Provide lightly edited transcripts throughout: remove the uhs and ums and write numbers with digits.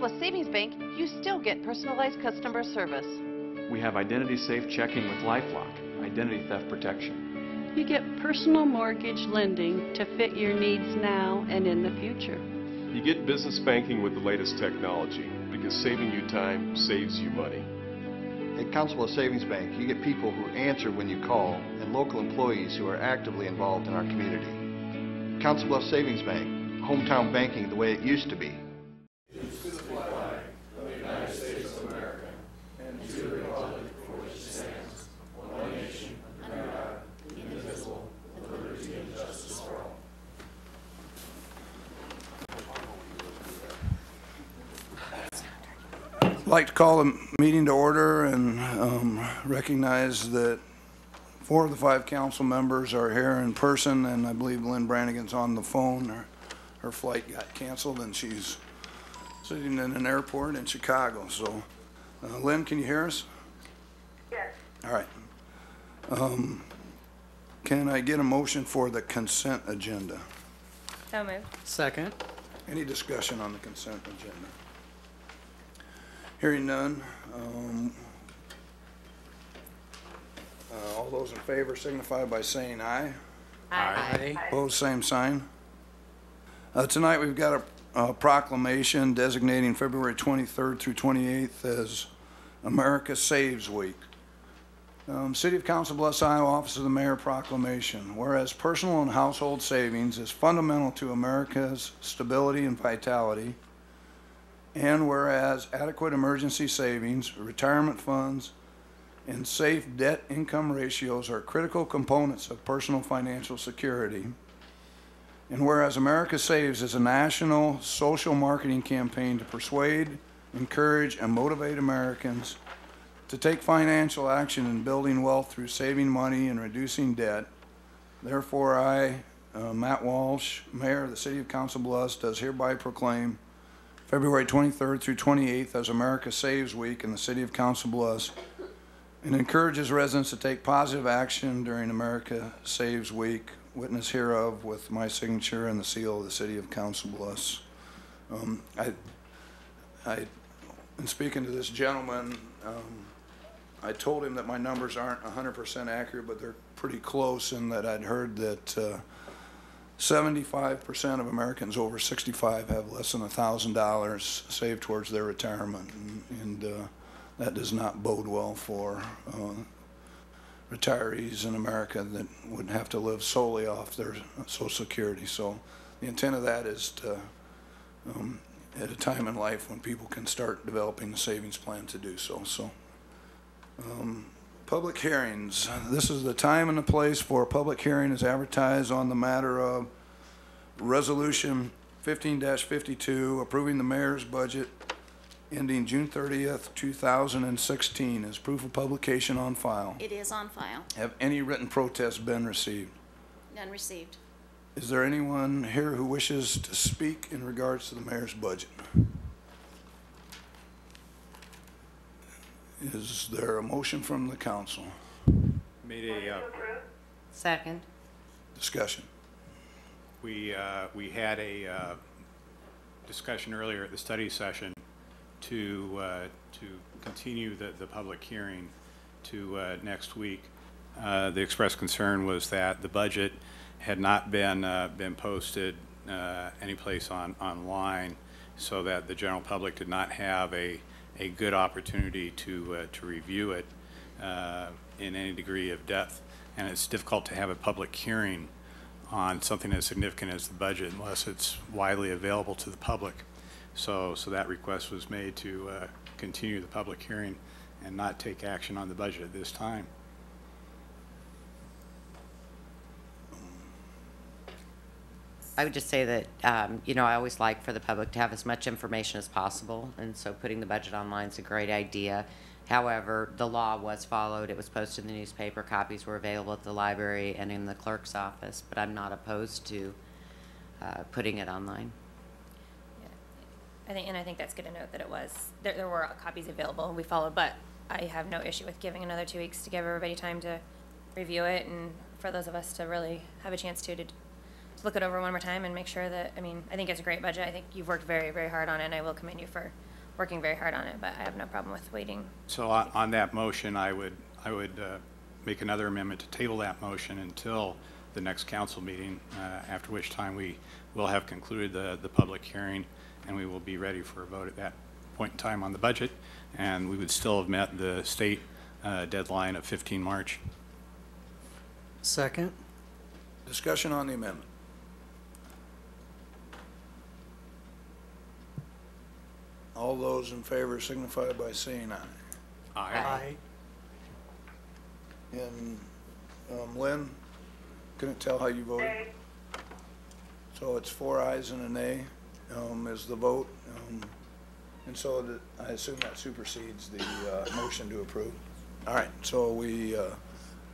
Bluffs Savings Bank, you still get personalized customer service. We have identity-safe checking with LifeLock, identity theft protection. You get personal mortgage lending to fit your needs now and in the future. You get business banking with the latest technology because saving you time saves you money. At Council Bluffs Savings Bank, you get people who answer when you call and local employees who are actively involved in our community. Council Bluffs Savings Bank, hometown banking the way it used to be. To the flag of the United States of America and to the republic for which it stands, one nation, under God, indivisible, with liberty and justice for all. I'd like to call the meeting to order and recognize that 4 of the 5 council members are here in person, and I believe Lynn Brannigan's on the phone. Her flight got canceled, and she's sitting in an airport in Chicago. So, Lynn, can you hear us? Yes. All right. Can I get a motion for the consent agenda? So moved. Second. Any discussion on the consent agenda? Hearing none. All those in favor signify by saying aye. Aye. Opposed, same sign. Tonight we've got a proclamation designating February 23rd through 28th as America Saves Week. City of Council Bluffs, Iowa, Office of the Mayor proclamation. Whereas personal and household savings is fundamental to America's stability and vitality, and whereas adequate emergency savings, retirement funds, and safe debt-income ratios are critical components of personal financial security, and whereas America Saves is a national social marketing campaign to persuade, encourage, and motivate Americans to take financial action in building wealth through saving money and reducing debt, therefore I, Matt Walsh, Mayor of the City of Council Bluffs, does hereby proclaim February 23rd through 28th as America Saves Week in the City of Council Bluffs, and encourages residents to take positive action during America Saves Week, witness hereof with my signature and the seal of the City of Council Bluffs. In speaking to this gentleman, I told him that my numbers aren't 100% accurate, but they're pretty close, in that I'd heard that 75% of Americans over 65 have less than $1,000 saved towards their retirement, and that does not bode well for retirees in America that would have to live solely off their Social Security. So the intent of that is to, at a time in life when people can start developing a savings plan to do so. Public hearings. This is the time and the place for a public hearing is advertised on the matter of Resolution 15-52 approving the mayor's budget ending June 30th, 2016. Is proof of publication on file? It is on file. Have any written protests been received? None received. Is there anyone here who wishes to speak in regards to the mayor's budget? Is there a motion from the council? Made a Second. Discussion. we had a discussion earlier at the study session to continue the public hearing to next week. The expressed concern was that the budget had not been posted anyplace online, so that the general public did not have a good opportunity to review it in any degree of depth. And it's difficult to have a public hearing on something as significant as the budget unless it's widely available to the public. So that request was made to continue the public hearing and not take action on the budget at this time. I would just say that, you know, I always like for the public to have as much information as possible, and so putting the budget online is a great idea. However, the law was followed. It was posted in the newspaper. Copies were available at the library and in the clerk's office, but I'm not opposed to putting it online. Yeah. I think that's good to note that it was, there were copies available and we followed, but I have no issue with giving another 2 weeks to give everybody time to review it, and for those of us to really have a chance to look it over one more time and make sure that, I mean, I think it's a great budget. I think you've worked very, very hard on it, and I will commend you for working very hard on it, but I have no problem with waiting. So on that motion, I would make another amendment to table that motion until the next council meeting, after which time we will have concluded the public hearing, and we will be ready for a vote at that point in time on the budget, and we would still have met the state deadline of 15 March. Second. Discussion on the amendment. All those in favor signify by saying aye. Aye. And Lynn, couldn't tell how you voted? So it's 4 ayes and a nay is the vote. And so I assume that supersedes the motion to approve. All right, so we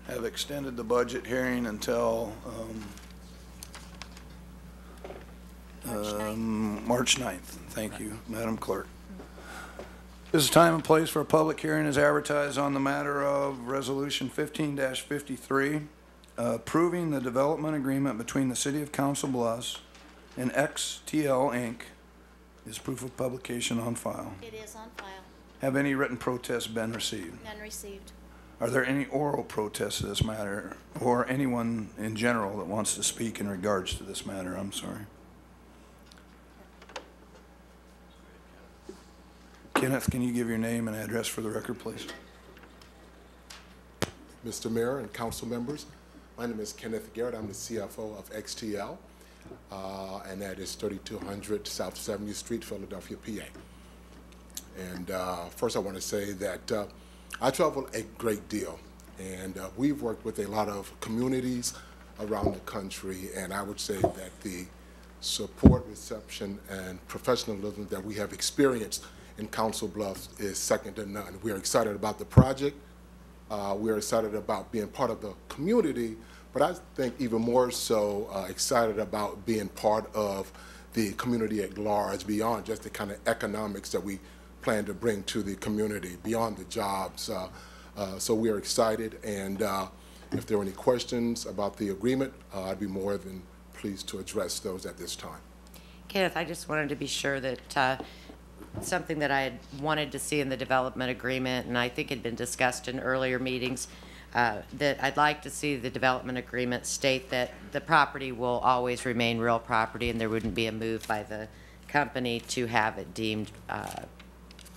have extended the budget hearing until March 9th. Thank you, Madam Clerk. This is time and place for a public hearing as advertised on the matter of Resolution 15-53, approving the development agreement between the City of Council Bluffs and XTL Inc. Is proof of publication on file. It is on file. Have any written protests been received? None received. Are there any oral protests to this matter, or anyone in general that wants to speak in regards to this matter? I'm sorry. Kenneth, can you give your name and address for the record, please? Mr. Mayor and council members, my name is Kenneth Garrett. I'm the CFO of XTL, and that is 3200 South 70th Street, Philadelphia, PA. And first I want to say that I travel a great deal, and we've worked with a lot of communities around the country, and I would say that the support, reception, and professionalism that we have experienced in Council Bluffs is second to none. We are excited about the project. We are excited about being part of the community, but I think even more so excited about being part of the community at large, beyond just the kind of economics that we plan to bring to the community, beyond the jobs. So we are excited, and if there are any questions about the agreement, I'd be more than pleased to address those at this time. Kenneth, I just wanted to be sure that something that I had wanted to see in the development agreement, and I think had been discussed in earlier meetings, that I'd like to see the development agreement state that the property will always remain real property and there wouldn't be a move by the company to have it deemed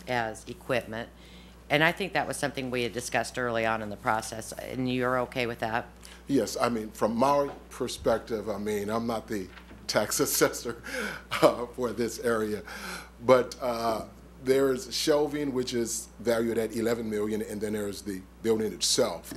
as equipment. And I think that was something we had discussed early on in the process, and you're okay with that? Yes, I mean, from my perspective, I mean, I'm not the tax assessor for this area, but there's shelving, which is valued at $11 million, and then there's the building itself.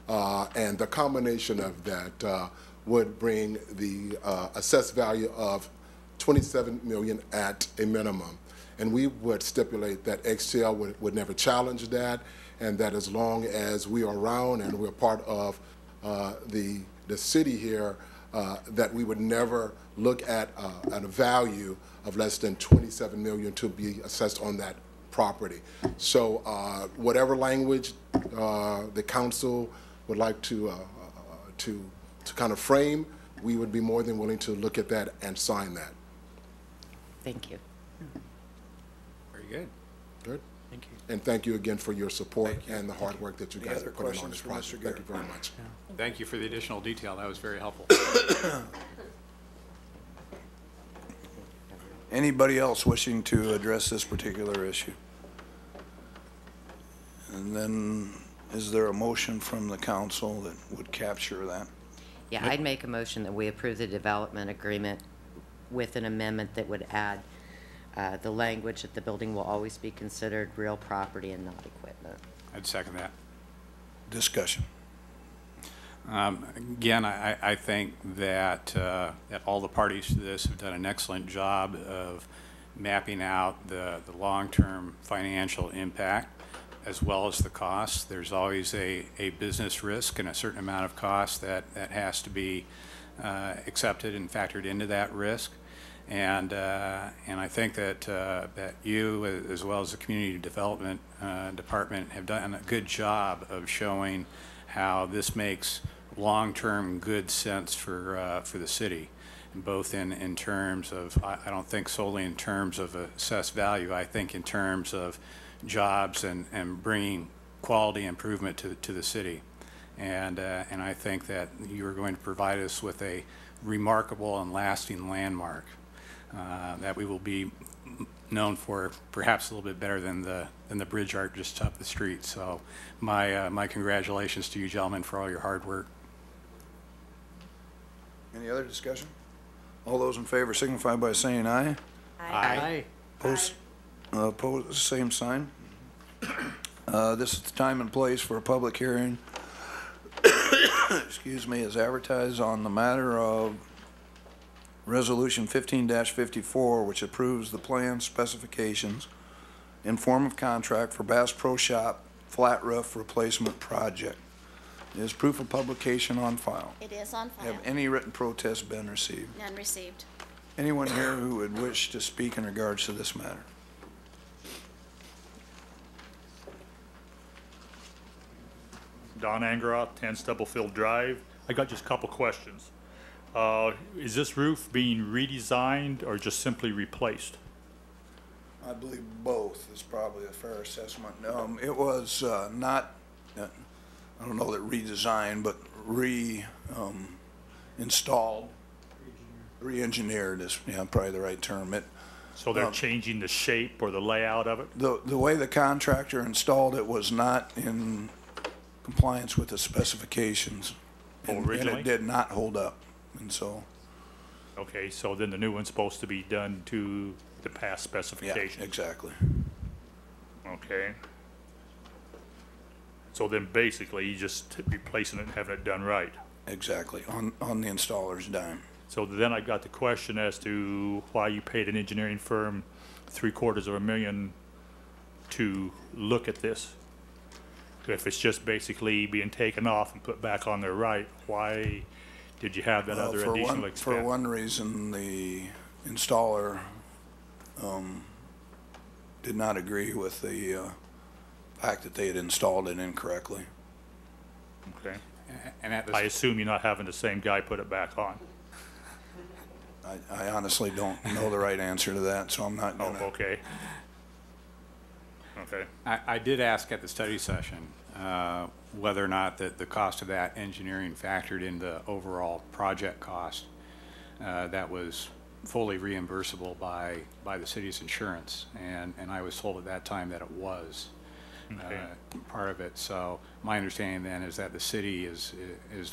And the combination of that would bring the assessed value of $27 million at a minimum. And we would stipulate that XTL would never challenge that, and that as long as we are around and we're part of the city here, that we would never look at a value of less than $27 million to be assessed on that property. So whatever language the council would like to kind of frame, we would be more than willing to look at that and sign that. Thank you. Very good. Good. Thank you. And thank you again for your support and the hard work that you guys are putting on this project. Thank you very much. Thank you for the additional detail. That was very helpful. Anybody else wishing to address this particular issue? And then, is there a motion from the council that would capture that? Yeah, I'd make a motion that we approve the development agreement with an amendment that would add the language that the building will always be considered real property and not equipment. I'd second that. Discussion. Again, I think that all the parties to this have done an excellent job of mapping out the long-term financial impact as well as the costs. There's always a business risk and a certain amount of cost that has to be accepted and factored into that risk. And I think that you, as well as the Community Development Department, have done a good job of showing how this makes long-term good sense for the city. both in terms of, I don't think solely in terms of assessed value. I think in terms of jobs and bringing quality improvement to the city. And I think that you are going to provide us with a remarkable and lasting landmark that we will be known for perhaps a little bit better than the bridge art just up the street. So my congratulations to you gentlemen for all your hard work. Any other discussion? All those in favor signify by saying aye. Aye. Opposed, same sign. This is the time and place for a public hearing, excuse me, as advertised on the matter of Resolution 15-54, which approves the plan specifications in form of contract for Bass Pro Shop flat roof replacement project. Is proof of publication on file? It is on file. Have any written protests been received? None received. Anyone here who would wish to speak in regards to this matter? Don Angeroth, 10 Stubblefield Drive. I got just a couple questions. Is this roof being redesigned or just simply replaced? I believe both is probably a fair assessment. It was not, I don't know that redesigned, but installed, re-engineered is probably the right term. So they're changing the shape or the layout of it? The way the contractor installed it was not in compliance with the specifications. And Originally? it did not hold up, and so. Okay, so then the new one's supposed to be done to the past specifications? Yeah, exactly. Okay. So then basically you just replacing it and having it done right? Exactly, on the installer's dime. So then I got the question as to why you paid an engineering firm $750,000 to look at this. If it's just basically being taken off and put back on there right, why did you have that other additional expense? For one reason, the installer did not agree with the fact that they had installed it incorrectly. Okay. And at this, I assume you're not having the same guy put it back on. I honestly don't know the right answer to that, so I'm not gonna. Oh, okay. Okay. I did ask at the study session whether or not the cost of that engineering factored in the overall project cost that was fully reimbursable by the city's insurance, and I was told at that time that it was part of it. So my understanding then is that the city is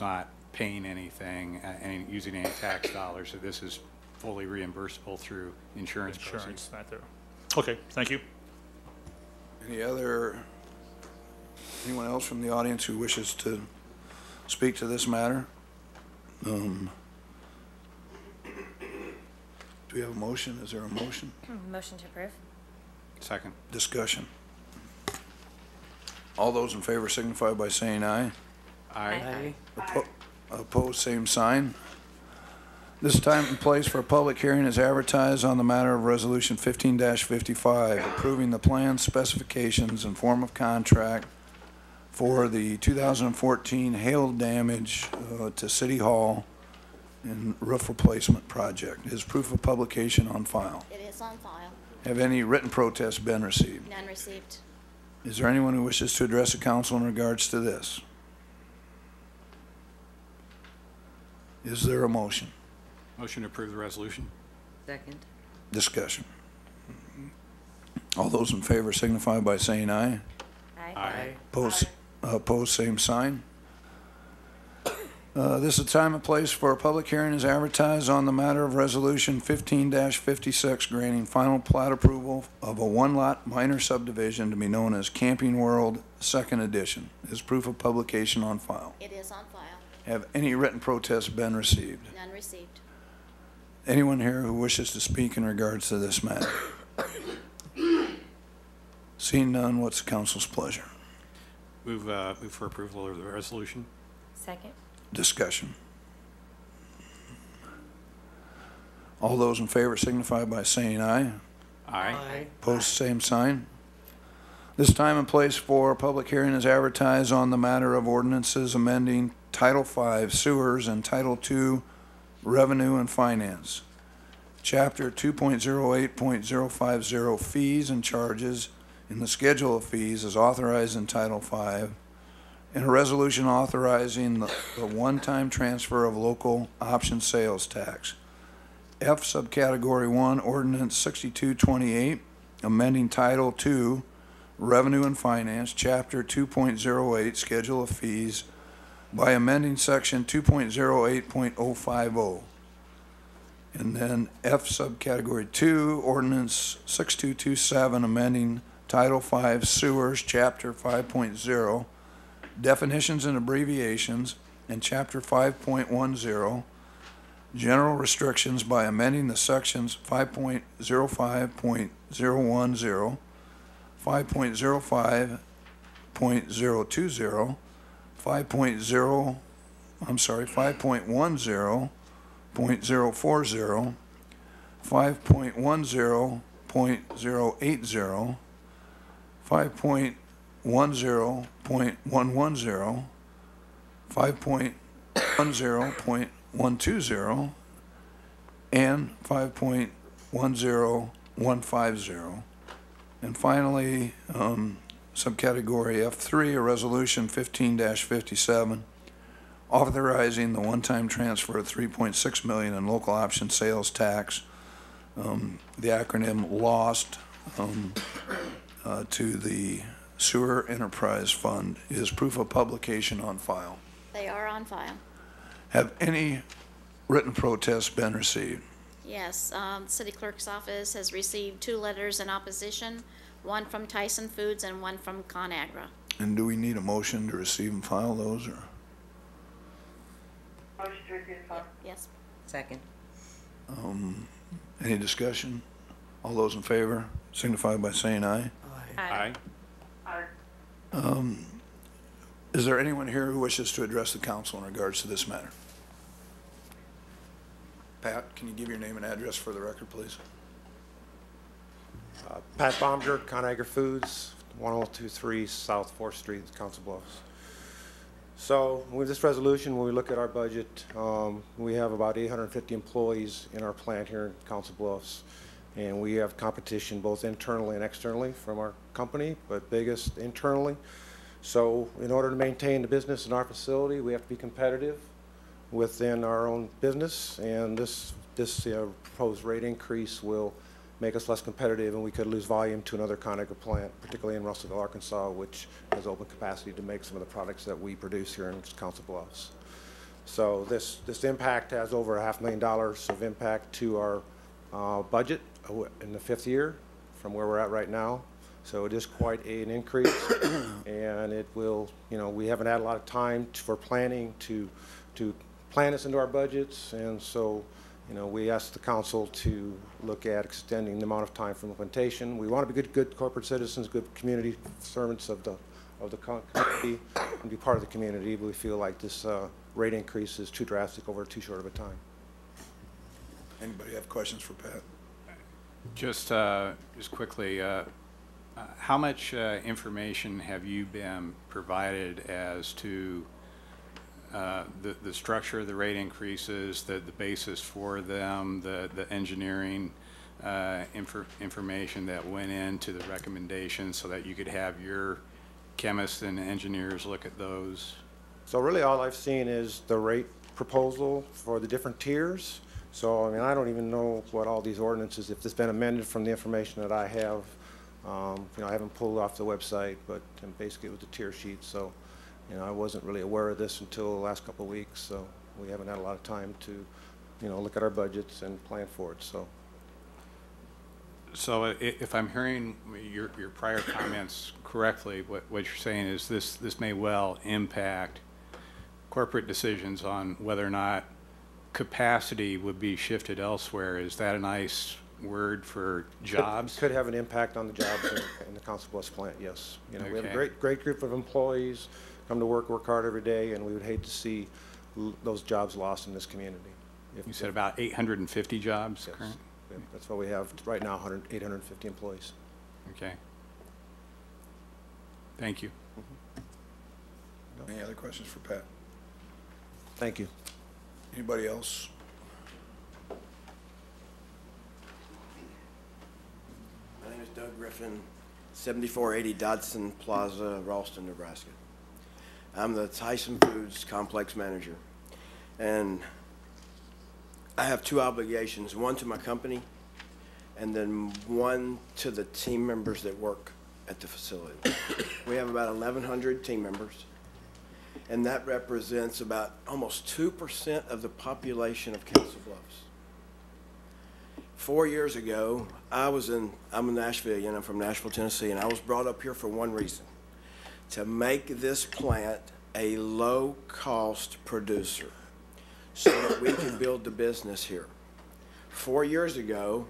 not paying anything and using any tax dollars, so this is fully reimbursable through insurance proceeds. Right there. Okay, thank you. Anyone else from the audience who wishes to speak to this matter? Do we have a motion? Is there a motion? Motion to approve. Second. Discussion. All those in favor signify by saying aye. Aye. Opposed, same sign. This time and place for a public hearing is advertised on the matter of Resolution 15-55, approving the plan specifications and form of contract for the 2014 hail damage to City Hall and roof replacement project. Is proof of publication on file? It is on file. Have any written protests been received? None received. Is there anyone who wishes to address the council in regards to this? Is there a motion? Motion to approve the resolution. Second. Discussion. All those in favor signify by saying aye. Aye. Opposed, same sign. This is time and place for a public hearing is advertised on the matter of Resolution 15-56, granting final plat approval of a one-lot minor subdivision to be known as Camping World, Second Edition. Is proof of publication on file? It is on file. Have any written protests been received? None received. Anyone here who wishes to speak in regards to this matter? Seeing none, what's the council's pleasure? Move for approval of the resolution. Second. Discussion. All those in favor signify by saying aye. Aye. Opposed, same sign. This time and place for a public hearing is advertised on the matter of ordinances amending Title V sewers and Title II Revenue and Finance. Chapter 2.08.050 Fees and Charges in the Schedule of Fees is authorized in Title V, and a resolution authorizing the one-time transfer of local option sales tax. F subcategory 1, Ordinance 6228, amending Title II, Revenue and Finance, Chapter 2.08, Schedule of Fees, by amending Section 2.08.050. And then F subcategory 2, Ordinance 6227, amending Title V, Sewers, Chapter 5.0, Definitions and Abbreviations, and Chapter 5.10, General Restrictions, by amending the Sections 5.05.010, 5.05.020, 5.10.040, 5.10.080, 5.10.110, 5.10.120, and 5.10150. And finally, subcategory F3, a resolution 15-57, authorizing the one-time transfer of $3.6 million in local option sales tax, the acronym LOST, to the Sewer Enterprise Fund. Is proof of publication on file? They are on file. Have any written protests been received? Yes, the city clerk's office has received 2 letters in opposition, one from Tyson Foods and one from ConAgra. And do we need a motion to receive and file those, or? Motion to receive and file. Yes. Second. Any discussion? All those in favor signify by saying aye. Aye. Aye. Is there anyone here who wishes to address the council in regards to this matter? Pat, can you give your name and address for the record, please? Pat Baumger, ConAgra Foods, 1023 South 4th Street, Council Bluffs. So with this resolution, when we look at our budget, we have about 850 employees in our plant here in Council Bluffs, and we have competition both internally and externally from our company, but biggest internally. So in order to maintain the business in our facility, we have to be competitive within our own business, and this proposed rate increase will make us less competitive, and we could lose volume to another ConAgra plant, particularly in Russellville, Arkansas, which has open capacity to make some of the products that we produce here in Council Bluffs. So this impact has over $500,000 of impact to our budget in the 5th year from where we're at right now. So it is quite an increase, and it will, we haven't had a lot of time for planning to plan this into our budgets, and so we asked the council to look at extending the amount of time for implementation. We want to be good corporate citizens, good community servants of the community, and be part of the community, but we feel like this rate increase is too drastic over too short of a time. Anybody have questions for Pat? Just quickly, how much information have you been provided as to the structure of the rate increases, the basis for them, the engineering information that went into the recommendations, so that you could have your chemists and engineers look at those? So really all I've seen is the rate proposal for the different tiers. So I mean, I don't even know what all these ordinances, if it's been amended from the information that I have. I haven't pulled off the website, but basically it was a tier sheet. So I wasn't really aware of this until the last couple of weeks, so we haven't had a lot of time to, look at our budgets and plan for it. So if I'm hearing your prior comments correctly, what you're saying is this may well impact corporate decisions on whether or not capacity would be shifted elsewhere. Is that a nice word for jobs? Could have an impact on the jobs in the Council Bluffs plant, yes. We have a great group of employees, come to work hard every day, and we would hate to see those jobs lost in this community. You said about 850 jobs? Yes. Current? Yeah, that's what we have right now, 850 employees. Okay. Thank you. Any other questions for Pat? Thank you. Anybody else? 7480 Dodson Plaza, Ralston, Nebraska. I'm the Tyson Foods Complex Manager. And I have two obligations, one to my company and then one to the team members that work at the facility. We have about 1,100 team members, and that represents about almost 2% of the population of Council Bluffs. 4 years ago, I'm a Nashvilleian, I'm from Nashville, Tennessee, and I was brought up here for one reason, to make this plant a low-cost producer so that we can build the business here. 4 years ago,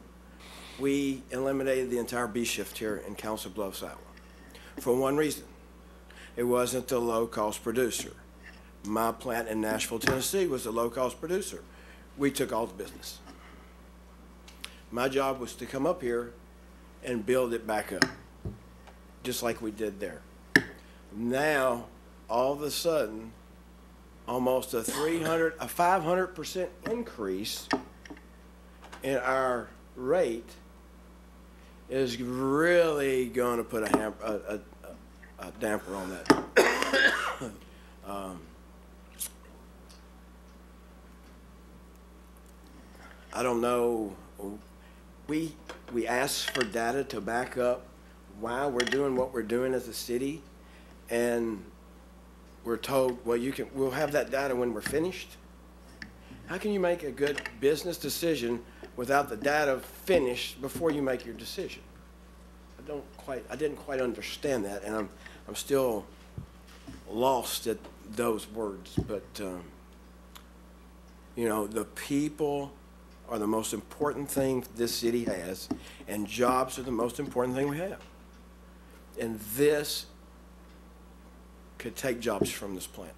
we eliminated the entire B shift here in Council Bluffs, Iowa, for one reason. It wasn't the low-cost producer. My plant in Nashville, Tennessee was the low-cost producer. We took all the business. My job was to come up here and build it back up, just like we did there. Now, all of a sudden, almost a 500% increase in our rate is really going to put a damper on that. I don't know. We asked for data to back up why we're doing what we're doing as a city, and we're told, well, we'll have that data when we're finished. How can you make a good business decision without the data finished before you make your decision? I didn't quite understand that, and I'm still lost at those words. But you know, the people are the most important thing this city has, and jobs are the most important thing we have. And this could take jobs from this plant.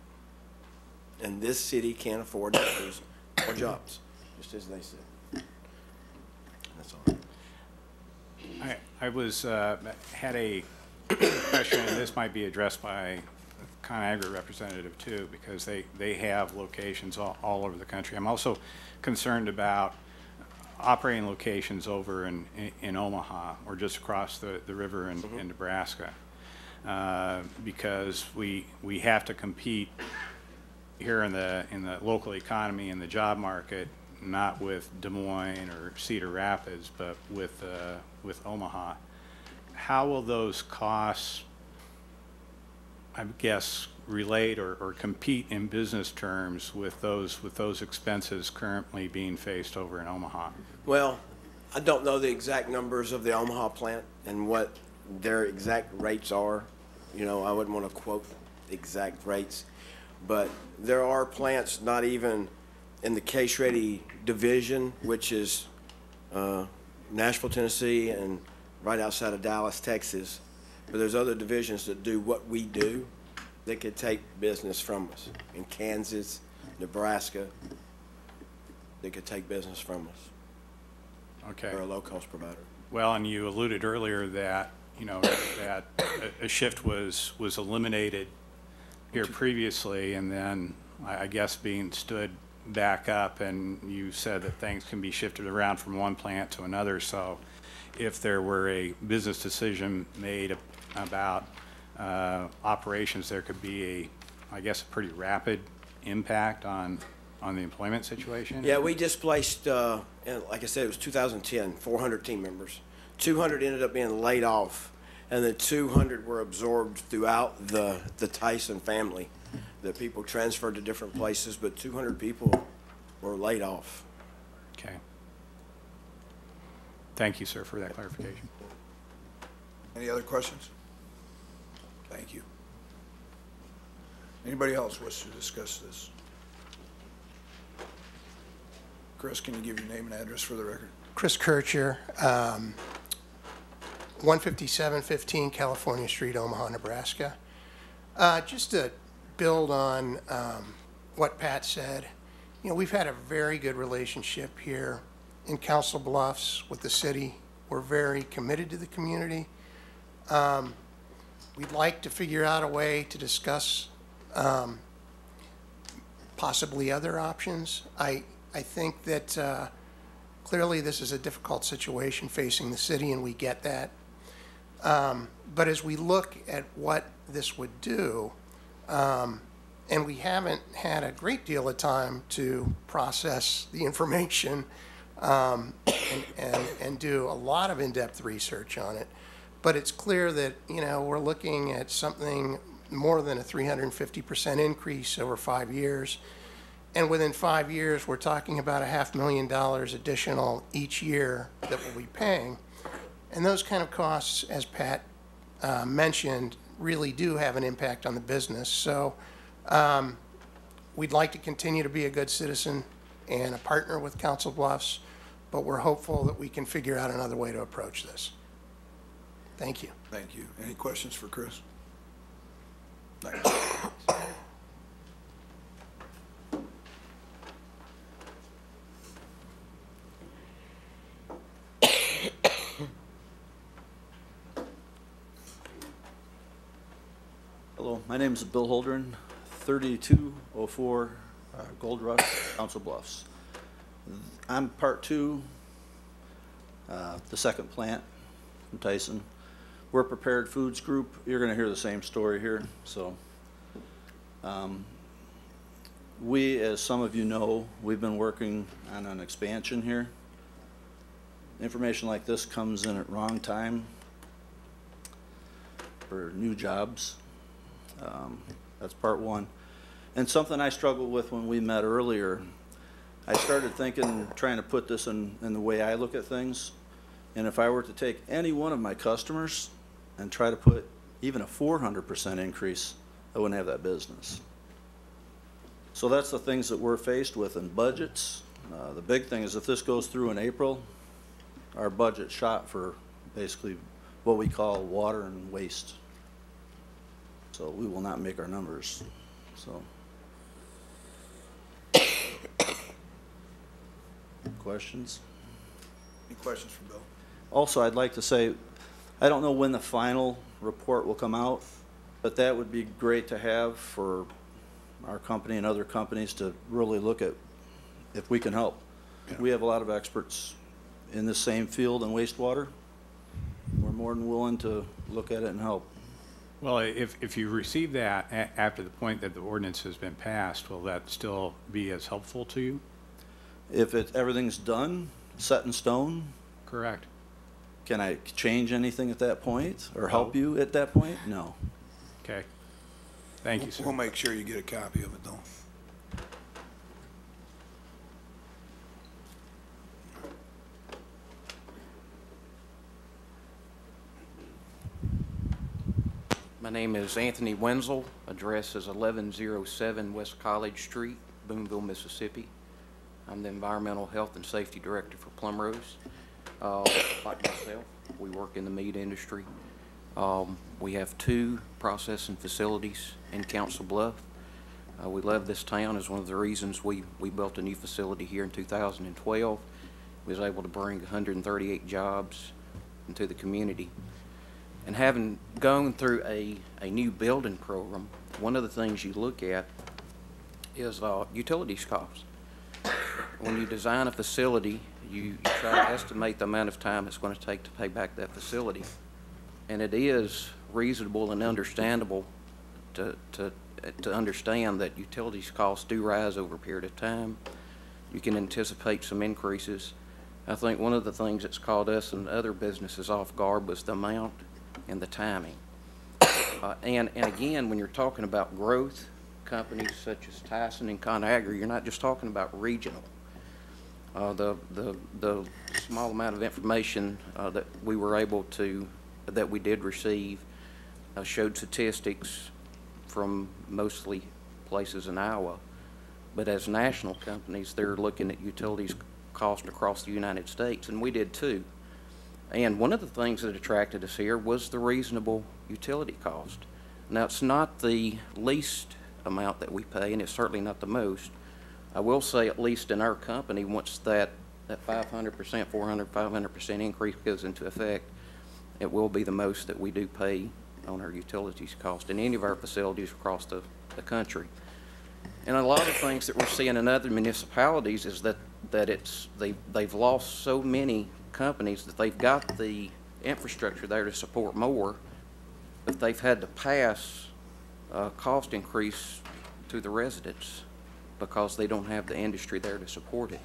And this city can't afford to lose more jobs, just as they said. That's all. I was had a question, and this might be addressed by ConAgra representative too, because they have locations all over the country. I'm also concerned about operating locations over in Omaha or just across the river in Nebraska, because we have to compete here in the local economy and the job market, not with Des Moines or Cedar Rapids, but with Omaha. How will those costs, I guess, relate or compete in business terms with those expenses currently being faced over in Omaha? Well, I don't know the exact numbers of the Omaha plant and what their exact rates are. You know, I wouldn't want to quote exact rates, but there are plants not even in the case-ready division, which is Nashville, Tennessee, and right outside of Dallas, Texas. But there's other divisions that do what we do that could take business from us. In Kansas, Nebraska, they could take business from us. Okay. They're a low-cost provider. Well, and you alluded earlier that, you know, that a shift was eliminated here previously, and then I guess being stood back up, and you said that things can be shifted around from one plant to another. So if there were a business decision made about operations, there could be I guess, a pretty rapid impact on the employment situation? Yeah, we displaced, like I said, it was 2010, 400 team members. 200 ended up being laid off, and the 200 were absorbed throughout the Tyson family. The people transferred to different places, but 200 people were laid off. Okay. Thank you, sir, for that clarification. Any other questions? Thank you. Anybody else wish to discuss this? Chris, can you give your name and address for the record? Chris Kircher, 15715 California Street, Omaha, Nebraska. Just to build on what Pat said, you know, we've had a very good relationship here in Council Bluffs with the city. We're very committed to the community. We'd like to figure out a way to discuss possibly other options. I think that clearly this is a difficult situation facing the city, and we get that. But as we look at what this would do, and we haven't had a great deal of time to process the information and do a lot of in-depth research on it, but it's clear that, you know, we're looking at something more than a 350% increase over 5 years. And within 5 years, we're talking about $500,000 additional each year that we'll be paying. And those kind of costs, as Pat mentioned, really do have an impact on the business. So we'd like to continue to be a good citizen and a partner with Council Bluffs, but we're hopeful that we can figure out another way to approach this. Thank you. Thank you. Any questions for Chris? Hello, my name is Bill Holdren, 3204 Gold Rush, Council Bluffs. I'm part two, the second plant from Tyson. We're a prepared foods group. You're going to hear the same story here. So we, as some of you know, we've been working on an expansion here. Information like this comes in at wrong time for new jobs. That's part one. And something I struggled with when we met earlier, I started thinking, trying to put this in the way I look at things. And if I were to take any one of my customers and try to put even a 400% increase, I wouldn't have that business. So that's the things that we're faced with in budgets. The big thing is if this goes through in April, our budget shot for basically what we call water and waste. So we will not make our numbers. So, questions? Any questions for Bill? Also, I'd like to say, I don't know when the final report will come out, but that would be great to have for our company and other companies to really look at if we can help. Yeah. We have a lot of experts in the same field in wastewater. We're more than willing to look at it and help. Well, if you receive that after the point that the ordinance has been passed, will that still be as helpful to you? If everything's done, set in stone? Correct. Can I change anything at that point or help you at that point? No. Okay. Thank you, sir. We'll make sure you get a copy of it, though. My name is Anthony Wenzel. Address is 1107 West College Street, Boonville, Mississippi. I'm the Environmental Health and Safety Director for Plumrose. Like myself, we work in the meat industry. We have 2 processing facilities in Council Bluff. We love this town. Is one of the reasons we built a new facility here in 2012. We was able to bring 138 jobs into the community. And having gone through a new building program, one of the things you look at is utilities costs. When you design a facility, you try to estimate the amount of time it's going to take to pay back that facility. And it is reasonable and understandable to understand that utilities costs do rise over a period of time. You can anticipate some increases. I think one of the things that's caught us and other businesses off guard was the amount and the timing. And again, when you're talking about growth, companies such as Tyson and ConAgra, you're not just talking about regional. The small amount of information that we did receive showed statistics from mostly places in Iowa. But as national companies, they're looking at utilities cost across the United States, and we did too. And one of the things that attracted us here was the reasonable utility cost. Now, it's not the least amount that we pay, and it's certainly not the most. I will say, at least in our company, once that 500%, 400, 500% increase goes into effect, it will be the most that we do pay on our utilities cost in any of our facilities across the country. And a lot of things that we're seeing in other municipalities is that they've lost so many companies that they've got the infrastructure there to support more, but they've had to pass a cost increase to the residents because they don't have the industry there to support it.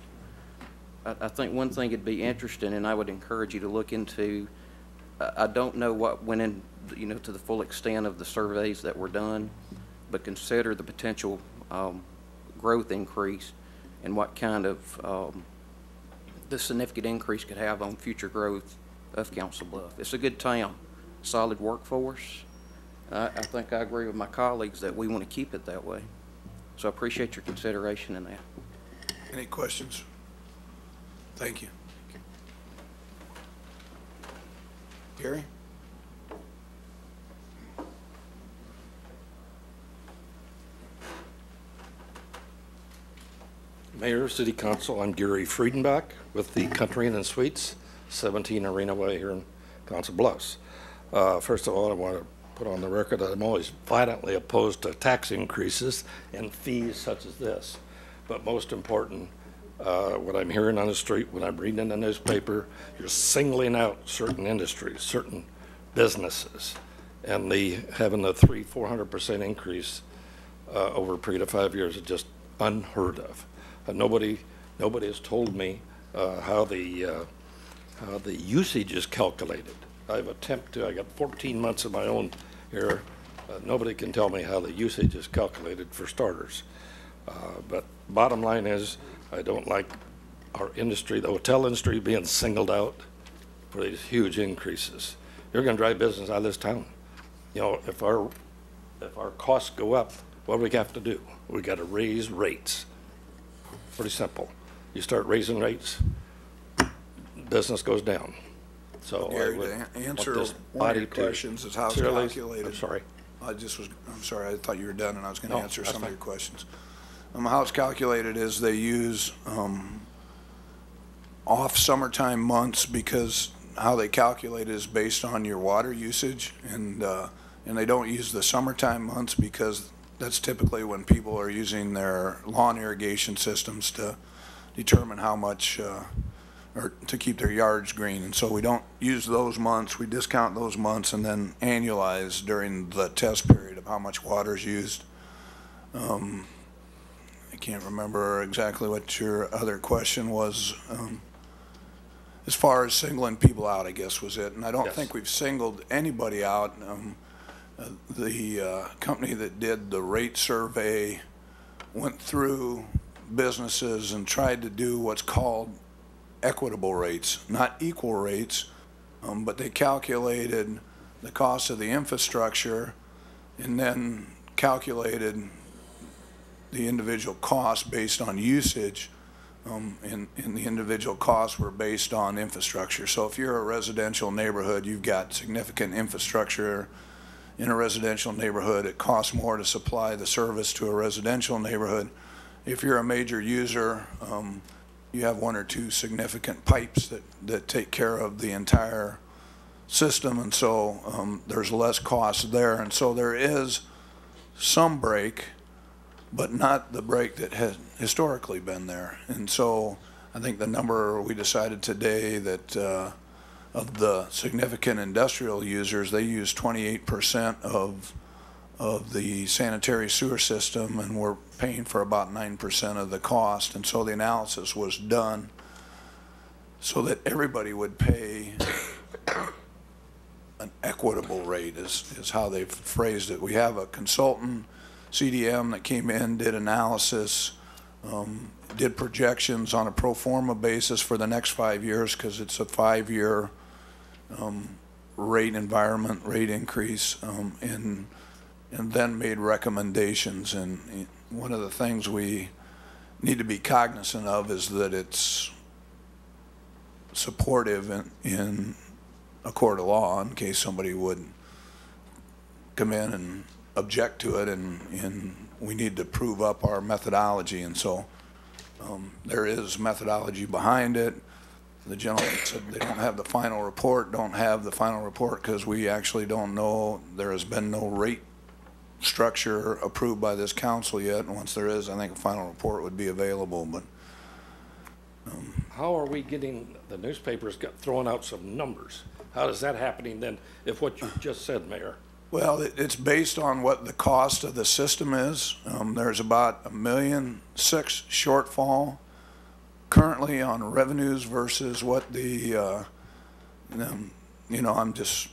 I think one thing it'd be interesting, and I would encourage you to look into, I don't know what went in, to the full extent of the surveys that were done, but consider the potential growth increase and what kind of the significant increase could have on future growth of Council Bluff. It's a good town, solid workforce. I think I agree with my colleagues that we want to keep it that way. So I appreciate your consideration in that. Any questions? Thank you. Gary? Mayor, City Council, I'm Gary Friedenbach with the Country Inn and Suites, 17 Arena Way here in Council Bluffs. First of all, I want to put on the record that I'm always violently opposed to tax increases and fees such as this. But most important, what I'm hearing on the street, when I'm reading in the newspaper, you're singling out certain industries, certain businesses, and having the 400% increase over a period of 5 years is just unheard of. Nobody has told me how the usage is calculated. I got 14 months of my own here. Nobody can tell me how the usage is calculated for starters. But bottom line is, I don't like our industry, the hotel industry, being singled out for these huge increases. You're going to drive business out of this town. If our costs go up, what do we have to do? We got to raise rates. Pretty simple. You start raising rates, business goes down. So Gary, to answer one of your questions is how it's calculated. I'm sorry. I'm sorry, I thought you were done and I was going to answer some of your questions. How it's calculated is they use off summertime months, because how they calculate it is based on your water usage, and they don't use the summertime months because that's typically when people are using their lawn irrigation systems to determine how much or to keep their yards green. And so we don't use those months, we discount those months and then annualize during the test period of how much water is used. I can't remember exactly what your other question was. As far as singling people out, I guess was it. And I don't think we've singled anybody out. The company that did the rate survey went through businesses and tried to do what's called equitable rates, not equal rates, but they calculated the cost of the infrastructure and then calculated the individual costs based on usage, and the individual costs were based on infrastructure. So if you're a residential neighborhood, you've got significant infrastructure in a residential neighborhood, it costs more to supply the service to a residential neighborhood. If you're a major user, you have one or two significant pipes that take care of the entire system, and so there's less cost there. And so there is some break, but not the break that has historically been there. And so I think the number we decided today that of the significant industrial users, they use 28% of the sanitary sewer system, and we're paying for about 9% of the cost. And so the analysis was done so that everybody would pay an equitable rate is how they've phrased it. We have a consultant, CDM, that came in, did analysis, did projections on a pro forma basis for the next 5 years, because it's a 5-year rate environment, rate increase, and then made recommendations. And one of the things we need to be cognizant of is that it's supportive in a court of law in case somebody would come in and object to it, and we need to prove up our methodology. And so there is methodology behind it. The gentleman said they don't have the final report, because we actually don't know. There has been no rate structure approved by this council yet, and once there is, I think a final report would be available. But how are we getting, the newspapers got throwing out some numbers? How is that happening then, if what you just said, Mayor? Well, it's based on what the cost of the system is. There's about $1.6 million shortfall currently on revenues versus what the, I'm just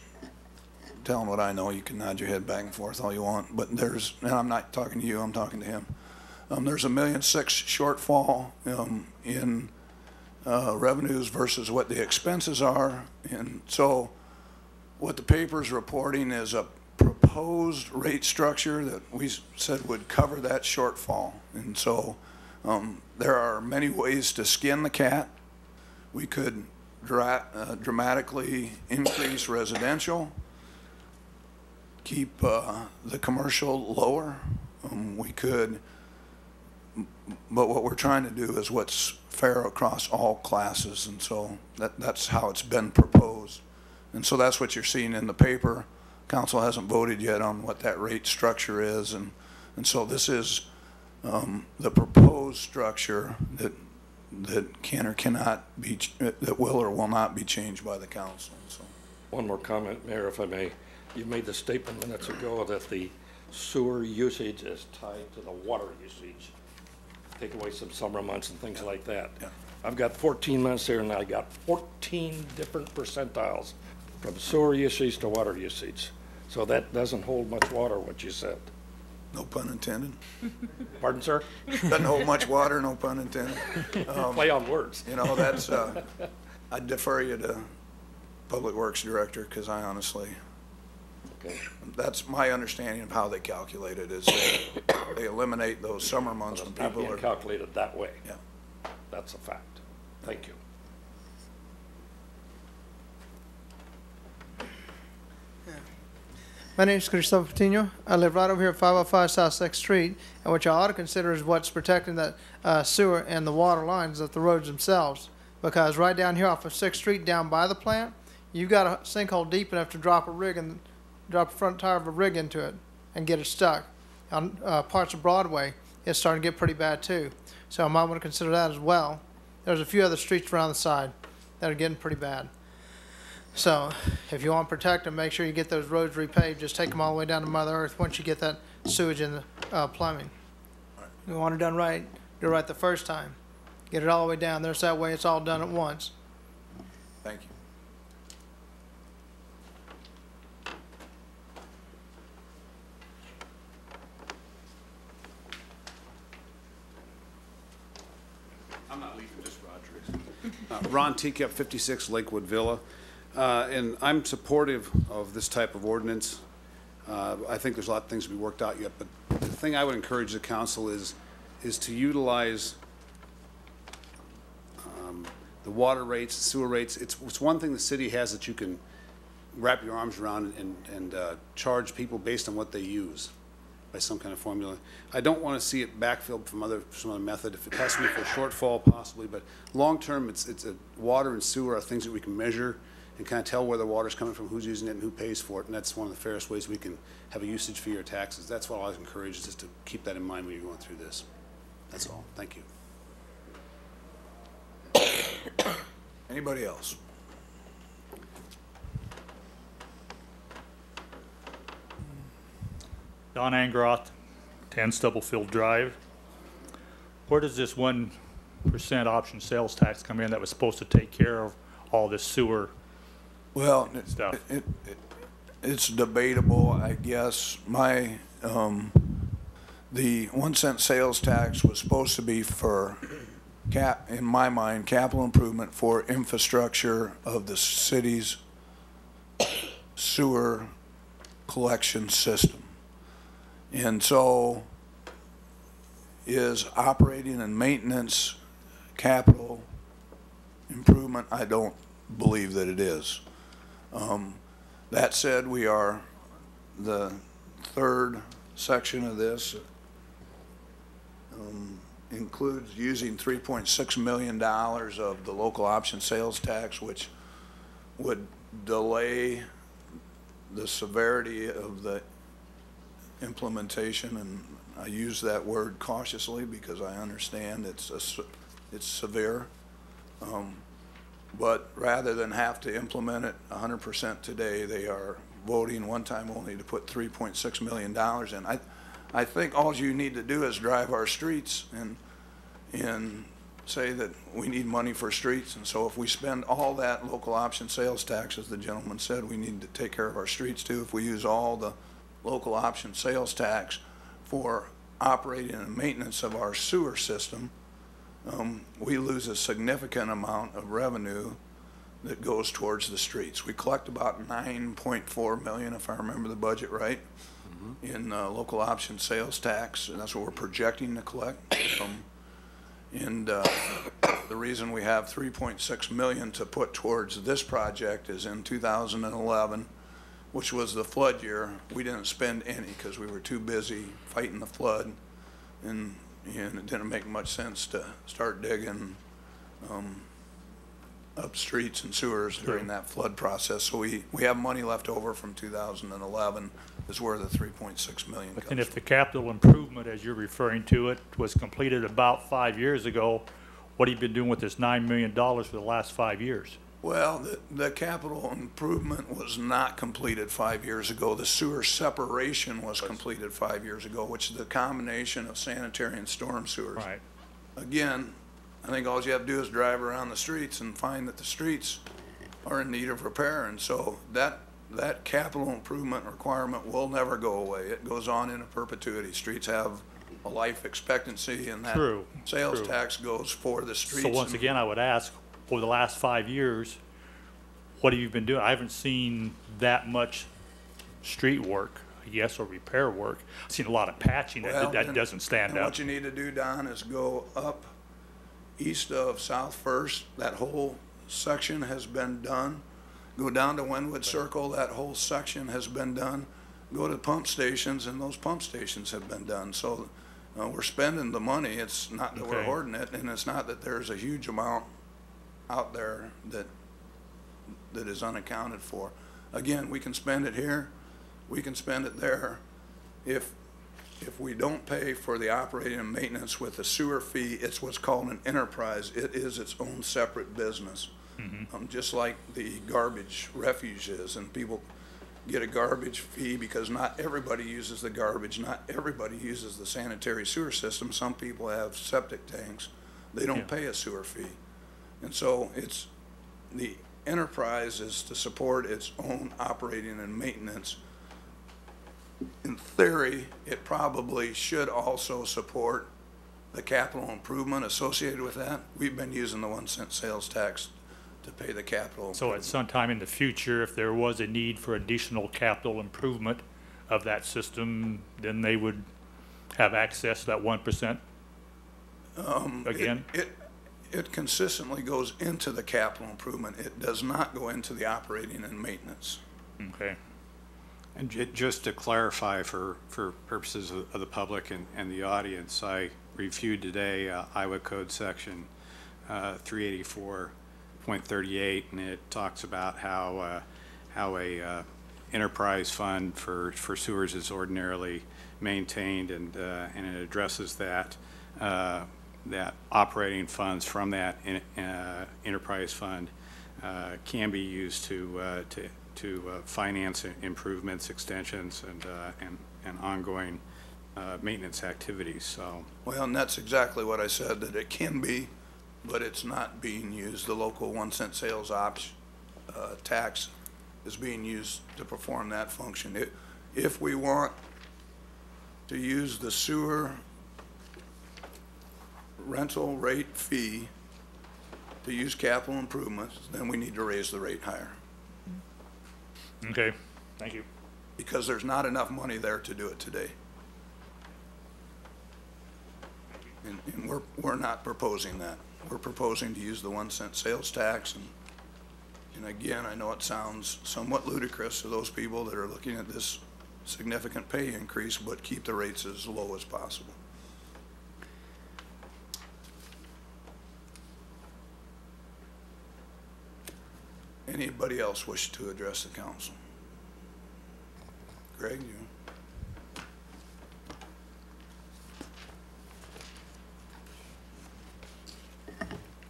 telling what I know. You can nod your head back and forth all you want, but and I'm not talking to you, I'm talking to him. There's $1.6 million shortfall in revenues versus what the expenses are. And so what the paper's reporting is a proposed rate structure that we said would cover that shortfall. And so there are many ways to skin the cat. We could dramatically increase residential, keep the commercial lower. We could, but what we're trying to do is what's fair across all classes, and so that's how it's been proposed. And so that's what you're seeing in the paper. Council hasn't voted yet on what that rate structure is, and so this is the proposed structure that can or cannot be, that will or will not be changed by the council. So, one more comment, Mayor, if I may. You made the statement minutes ago that the sewer usage is tied to the water usage. Take away some summer months and things like that. Yeah. I've got 14 months here, and I got 14 different percentiles from sewer usage to water usage. So that doesn't hold much water, what you said. no pun intended. Pardon, sir? Doesn't hold much water, no pun intended. Play on words. You know, that's, I defer you to Public Works Director, because I honestly, that's my understanding of how they calculate it, is they eliminate those summer months when It's not people being are. calculated that way. Yeah. That's a fact. Thank you. My name is Christopher Patino. I live right over here at 505 South 6th Street, and what you ought to consider is what's protecting the sewer and the water lines of the roads themselves. Because right down here off of 6th Street, down by the plant, you've got a sinkhole deep enough to drop a front tire of a rig into it and get it stuck. On parts of Broadway, it's starting to get pretty bad too. So I might want to consider that as well. There's a few other streets around the side that are getting pretty bad. So if you want to protect them, make sure you get those roads repaved. Just take them all the way down to Mother Earth once you get that sewage in the plumbing. You want it done right, do it right the first time. Get it all the way down there so that way it's all done at once. Thank you. I'm not leaving, just Roger. Ron Teacup, 56 Lakewood Villa. And I'm supportive of this type of ordinance. I think there's a lot of things to be worked out yet, but the thing I would encourage the council is to utilize the water rates, the sewer rates. It's one thing the city has that you can wrap your arms around and charge people based on what they use by some kind of formula. I don't want to see it backfilled from some other method. If it has to be for a shortfall, possibly, but long term, it's water and sewer are things that we can measure and kind of tell where the water's coming from, who's using it, and who pays for it. And that's one of the fairest ways we can have a usage fee or taxes. That's what I always encourage, is just to keep that in mind when you're going through this. That's all. Thank you. Anybody else? Don Angroth, 10 Stubblefield Drive. Where does this 1% option sales tax come in that was supposed to take care of all this sewer stuff? It's debatable, I guess. The 1 cent sales tax was supposed to be for, in my mind, capital improvement for infrastructure of the city's sewer collection system. And so is operating and maintenance capital improvement? I don't believe that it is. That said, we are, the third section of this includes using $3.6 million of the local option sales tax, which would delay the severity of the implementation, and I use that word cautiously because I understand it's severe. But rather than have to implement it 100% today, they are voting one time only to put $3.6 million in. I think all you need to do is drive our streets and say that we need money for streets. And so if we spend all that local option sales tax, as the gentleman said, we need to take care of our streets too. If we use all the local option sales tax for operating and maintenance of our sewer system, we lose a significant amount of revenue that goes towards the streets. We collect about $9.4 million, if I remember the budget right, in local option sales tax, and that's what we're projecting to collect. And the reason we have $3.6 million to put towards this project is in 2011, which was the flood year, we didn't spend any because we were too busy fighting the flood, and it didn't make much sense to start digging up streets and sewers during that flood process. So we have money left over from 2011 is where the $3.6 million comes. And if the capital improvement, as you're referring to it, was completed about 5 years ago, what have you been doing with this $9 million for the last 5 years? Well, the capital improvement was not completed 5 years ago. The sewer separation was completed 5 years ago, which is the combination of sanitary and storm sewers. Right. Again, I think all you have to do is drive around the streets and find that the streets are in need of repair. And so that capital improvement requirement will never go away. It goes on into perpetuity. Streets have a life expectancy, and that sales tax goes for the streets. So once again, I would ask, over the last 5 years, what have you been doing? I haven't seen that much street work, I guess, or repair work. I've seen a lot of patching that doesn't stand up. What you need to do, Don, is go up east of South First. That whole section has been done. Go down to Wynwood Circle. That whole section has been done. Go to pump stations, and those pump stations have been done. So we're spending the money. It's not that we're hoarding it, and it's not that there's a huge amount out there that is unaccounted for. Again, we can spend it here, we can spend it there. If we don't pay for the operating and maintenance with a sewer fee, it's what's called an enterprise. It is its own separate business, just like the garbage refuge is. And people get a garbage fee because not everybody uses the garbage, not everybody uses the sanitary sewer system. Some people have septic tanks. They don't pay a sewer fee. And so it's the enterprise is to support its own operating and maintenance. In theory, it probably should also support the capital improvement associated with that. We've been using the 1 cent sales tax to pay the capital. So at some time in the future, if there was a need for additional capital improvement of that system, then they would have access to that 1% again? It consistently goes into the capital improvement. It does not go into the operating and maintenance. Okay. And just to clarify for purposes of the public and the audience, I reviewed today Iowa Code section 384.38, and it talks about how a enterprise fund for sewers is ordinarily maintained, and it addresses that operating funds from that enterprise fund can be used to finance improvements, extensions, and ongoing maintenance activities. So. Well, and that's exactly what I said, that it can be, but it's not being used. The local 1 cent sales ops tax is being used to perform that function. If we want to use the sewer rental rate fee to use capital improvements, then we need to raise the rate higher. Okay, thank you. Because there's not enough money there to do it today. And we're not proposing that. We're proposing to use the 1 cent sales tax, and again, I know it sounds somewhat ludicrous to those people that are looking at this significant pay increase, but keep the rates as low as possible. Anybody else wish to address the council? Greg, you?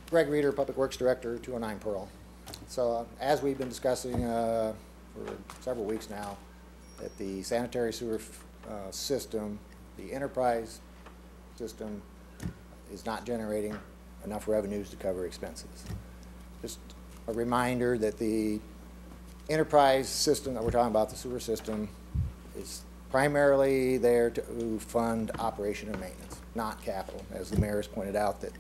Greg Reeder, Public Works Director, 209 Pearl. So as we've been discussing for several weeks now, that the sanitary sewer system, the enterprise system, is not generating enough revenues to cover expenses. Just a reminder that the enterprise system that we're talking about, the sewer system, is primarily there to fund operation and maintenance, not capital. As the mayor has pointed out, that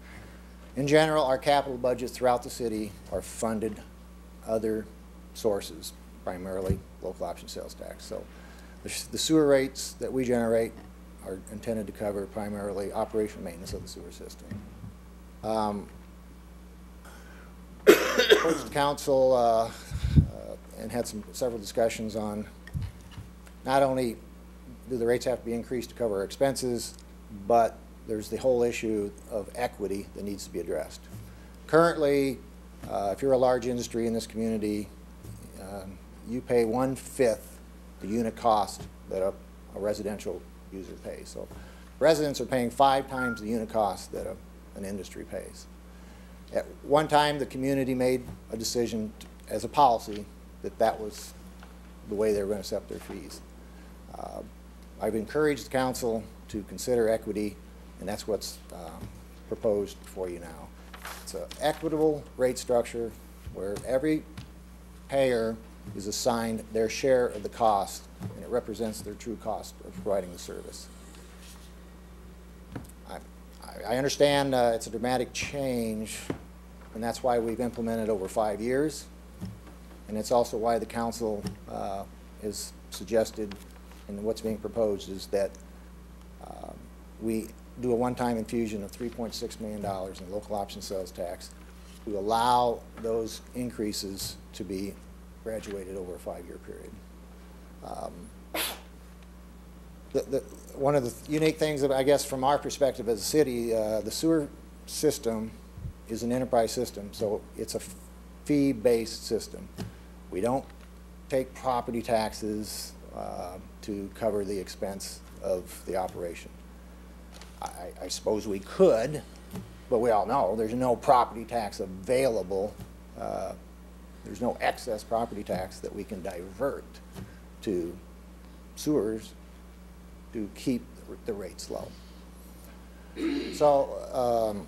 in general, our capital budgets throughout the city are funded other sources, primarily local option sales tax. So the sewer rates that we generate are intended to cover primarily operation and maintenance of the sewer system. Approached the council and had several discussions on not only do the rates have to be increased to cover our expenses, but there's the whole issue of equity that needs to be addressed. Currently, if you're a large industry in this community, you pay 1/5 the unit cost that a residential user pays. So residents are paying 5 times the unit cost that an industry pays. At one time, the community made a decision as a policy that was the way they were going to set their fees. I've encouraged the council to consider equity, and that's what's proposed for you now. It's an equitable rate structure where every payer is assigned their share of the cost, and it represents their true cost of providing the service. I understand it's a dramatic change, and that's why we've implemented over 5 years, and it's also why the council has suggested, and what's being proposed is that we do a one-time infusion of $3.6 million in local option sales tax to allow those increases to be graduated over a 5-year period. One of the unique things, I guess, from our perspective as a city, the sewer system is an enterprise system, so it's a fee-based system. We don't take property taxes to cover the expense of the operation. I suppose we could, but we all know there's no property tax available. There's no excess property tax that we can divert to sewers to keep the rates low. So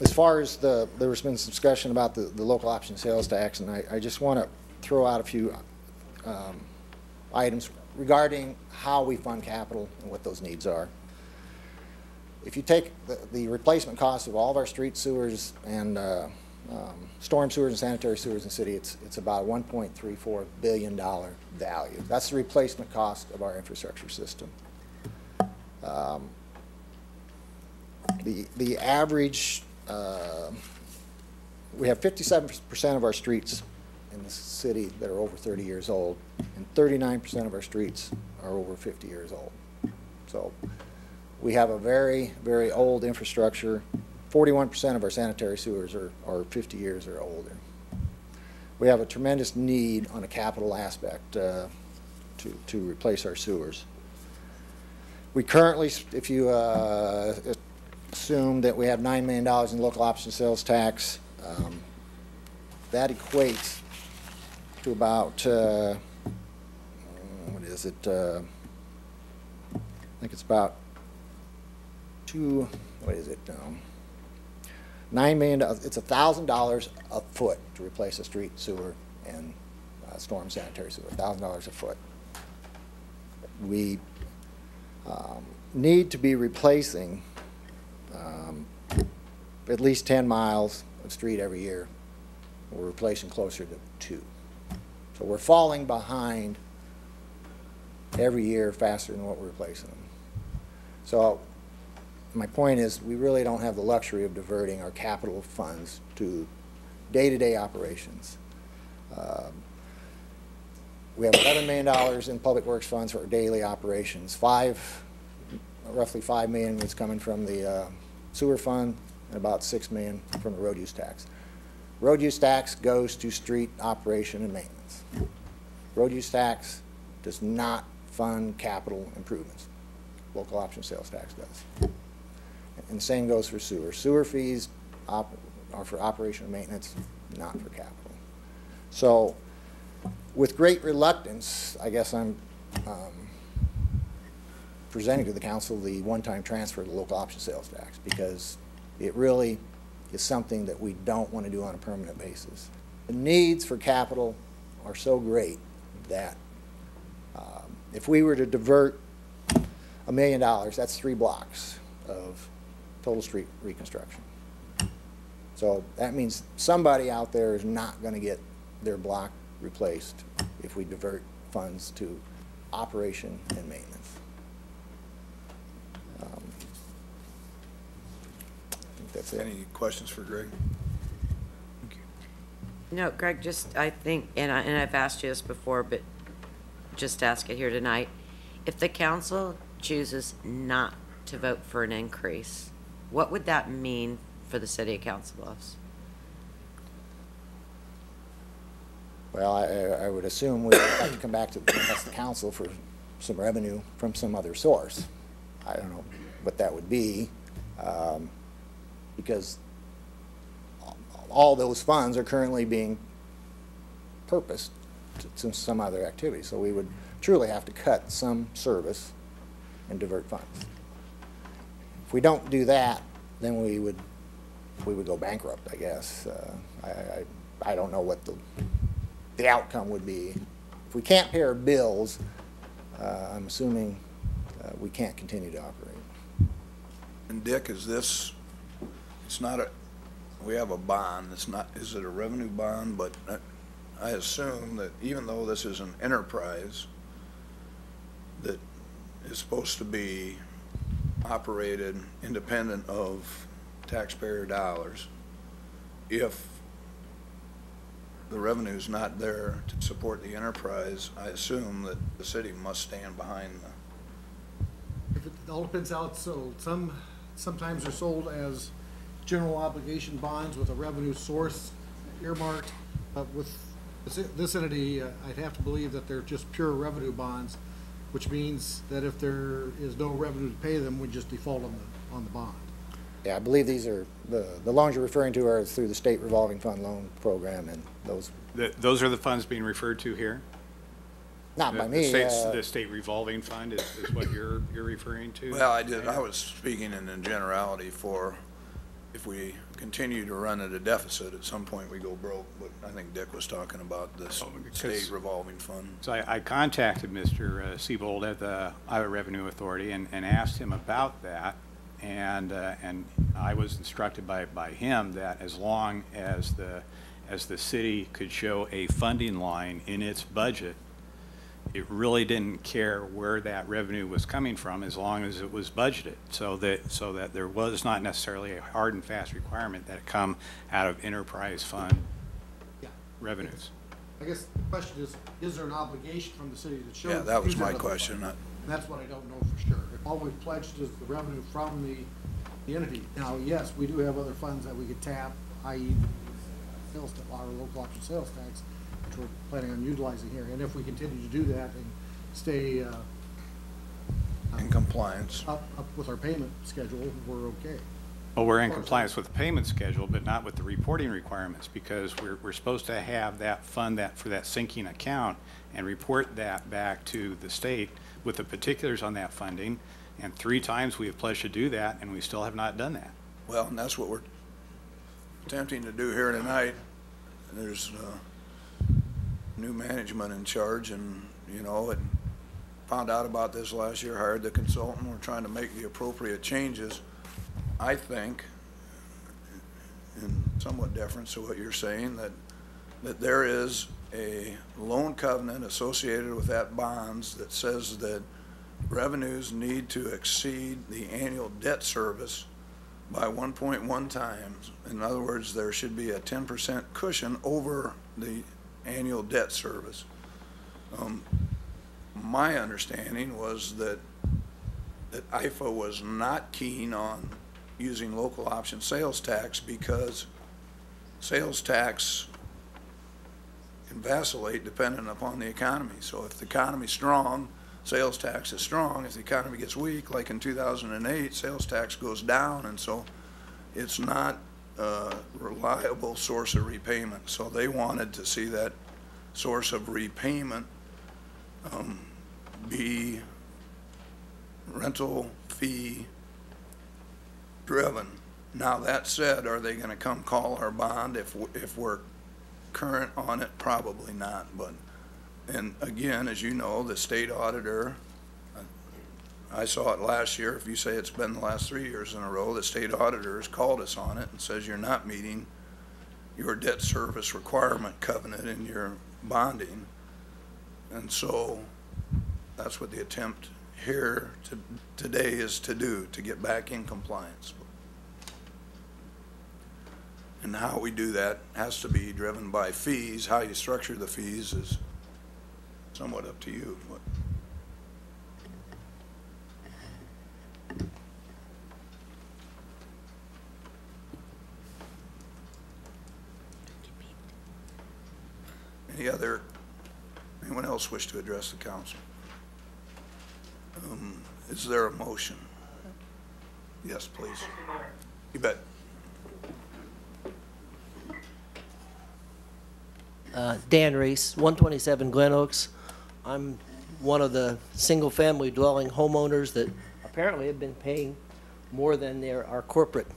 as far as there's been some discussion about the local option sales tax, and I just want to throw out a few items regarding how we fund capital and what those needs are. If you take the replacement cost of all of our street sewers and storm sewers and sanitary sewers in the city, it's about $1.34 billion value. That's the replacement cost of our infrastructure system. The average, we have 57% of our streets in the city that are over 30 years old, and 39% of our streets are over 50 years old. So we have a very, very old infrastructure. 41% of our sanitary sewers are 50 years or older. We have a tremendous need on a capital aspect to replace our sewers. We currently, if you assume that we have $9 million in local option sales tax, that equates to about, what is it, I think it's about $9 million, it's $1,000 a foot to replace a street sewer and storm sanitary sewer, $1,000 a foot. We need to be replacing at least 10 miles of street every year. We're replacing closer to 2. So we're falling behind every year faster than what we're replacing them. So my point is, we really don't have the luxury of diverting our capital funds to day-to-day operations. We have $11 million in public works funds for our daily operations. Roughly $5 million is coming from the sewer fund, and about $6 million from the road use tax. Road use tax goes to street operation and maintenance. Road use tax does not fund capital improvements. Local option sales tax does. And the same goes for sewer. Sewer fees are for operation and maintenance, not for capital. So with great reluctance, I guess I'm presenting to the council the one-time transfer of the local option sales tax, because it really is something that we don't want to do on a permanent basis. The needs for capital are so great that if we were to divert $1 million, that's 3 blocks of total street reconstruction. So that means somebody out there is not going to get their block replaced if we divert funds to operation and maintenance. I think that's it. Any questions for Greg? No, Greg, just, I think, and I've asked you this before, but just ask it here tonight. If the council chooses not to vote for an increase, what would that mean for the city of Council Bluffs? Well, I would assume we would have to come back to the council for some revenue from some other source. I don't know what that would be, because all those funds are currently being purposed to some other activity. So we would truly have to cut some service and divert funds. If we don't do that, then we would go bankrupt, I guess. I don't know what the outcome would be. If we can't pay our bills, I'm assuming we can't continue to operate. And Dick, is this, it's not a, we have a bond, it's not, is it a revenue bond? But I assume that even though this is an enterprise that is supposed to be operated independent of taxpayer dollars, if the revenue is not there to support the enterprise, I assume that the city must stand behind the. If it all depends how it's sold. Sometimes they're sold as general obligation bonds with a revenue source earmarked. But with this entity, I'd have to believe that they're just pure revenue bonds, which means that if there is no revenue to pay them, we just default on the bond. Yeah, I believe these are, the loans you're referring to are through the state revolving fund loan program, and those. Those are the funds being referred to here? Not by me. The state revolving fund is what you're referring to? Well, I was speaking in generality for if we continue to run at a deficit, at some point we go broke, but I think Dick was talking about this state revolving fund. So I contacted Mr. Siebold at the Iowa Revenue Authority and asked him about that, and I was instructed by him that as long as the city could show a funding line in its budget, it really didn't care where that revenue was coming from as long as it was budgeted, so that there was not necessarily a hard and fast requirement that it come out of enterprise fund revenues. I guess the question is there an obligation from the city that shows? Yeah, that was my question. That's what I don't know for sure. If all we've pledged is the revenue from the entity. Now, yes, we do have other funds that we could tap, i.e. sales, our local option sales tax, which we're planning on utilizing here. And if we continue to do that and stay in compliance up with our payment schedule, we're okay. Well, we're in compliance with the payment schedule, but not with the reporting requirements, because we're supposed to have that fund for that sinking account and report that back to the state with the particulars on that funding. And 3 times we have pledged to do that, and we still have not done that. Well, and that's what we're attempting to do here tonight. There's new management in charge, and and found out about this last year, hired the consultant. We're trying to make the appropriate changes. I think, in somewhat deference to what you're saying, that there is a loan covenant associated with that bonds that says that revenues need to exceed the annual debt service by 1.1 times. In other words, there should be a 10% cushion over the annual debt service. My understanding was that IFA was not keen on using local option sales tax because sales tax can vacillate depending upon the economy. So if the economy's strong, sales tax is strong. If the economy gets weak, like in 2008, sales tax goes down, and so it's not reliable source of repayment. So they wanted to see that source of repayment be rental fee driven. Now that said, are they going to come call our bond if we're current on it? Probably not. But, and again, as you know, the state auditor, I saw it last year. If you say it's been the last 3 years in a row, the state auditor has called us on it and says you're not meeting your debt service requirement covenant in your bonding. And so that's what the attempt here today is to do, to get back in compliance. And how we do that has to be driven by fees. How you structure the fees is somewhat up to you. Anyone else wish to address the council? Is there a motion? Yes, please. You bet. Dan Reese, 127 Glen Oaks. I'm one of the single-family dwelling homeowners that apparently have been paying more than our corporate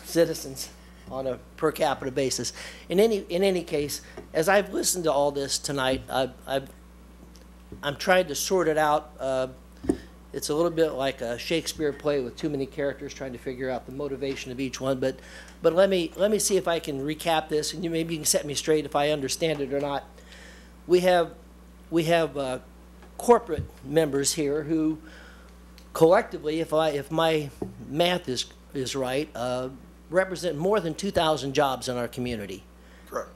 citizens on a per capita basis. In any case, as I've listened to all this tonight, I'm trying to sort it out. It's a little bit like a Shakespeare play with too many characters, trying to figure out the motivation of each one. But let me see if I can recap this, and maybe you can set me straight if I understand it or not. We have corporate members here who, collectively, if my math is right, represent more than 2,000 jobs in our community. Correct.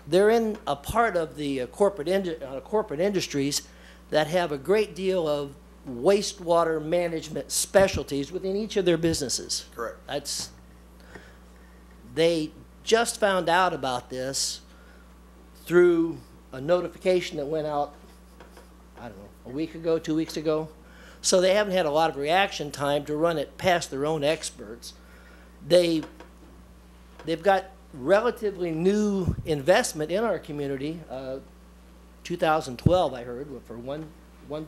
They're in a part of the corporate industries that have a great deal of wastewater management specialties within each of their businesses. Correct. They just found out about this through a notification that went out, I don't know, a week ago, 2 weeks ago. So they haven't had a lot of reaction time to run it past their own experts. They've got relatively new investment in our community. 2012, I heard, for one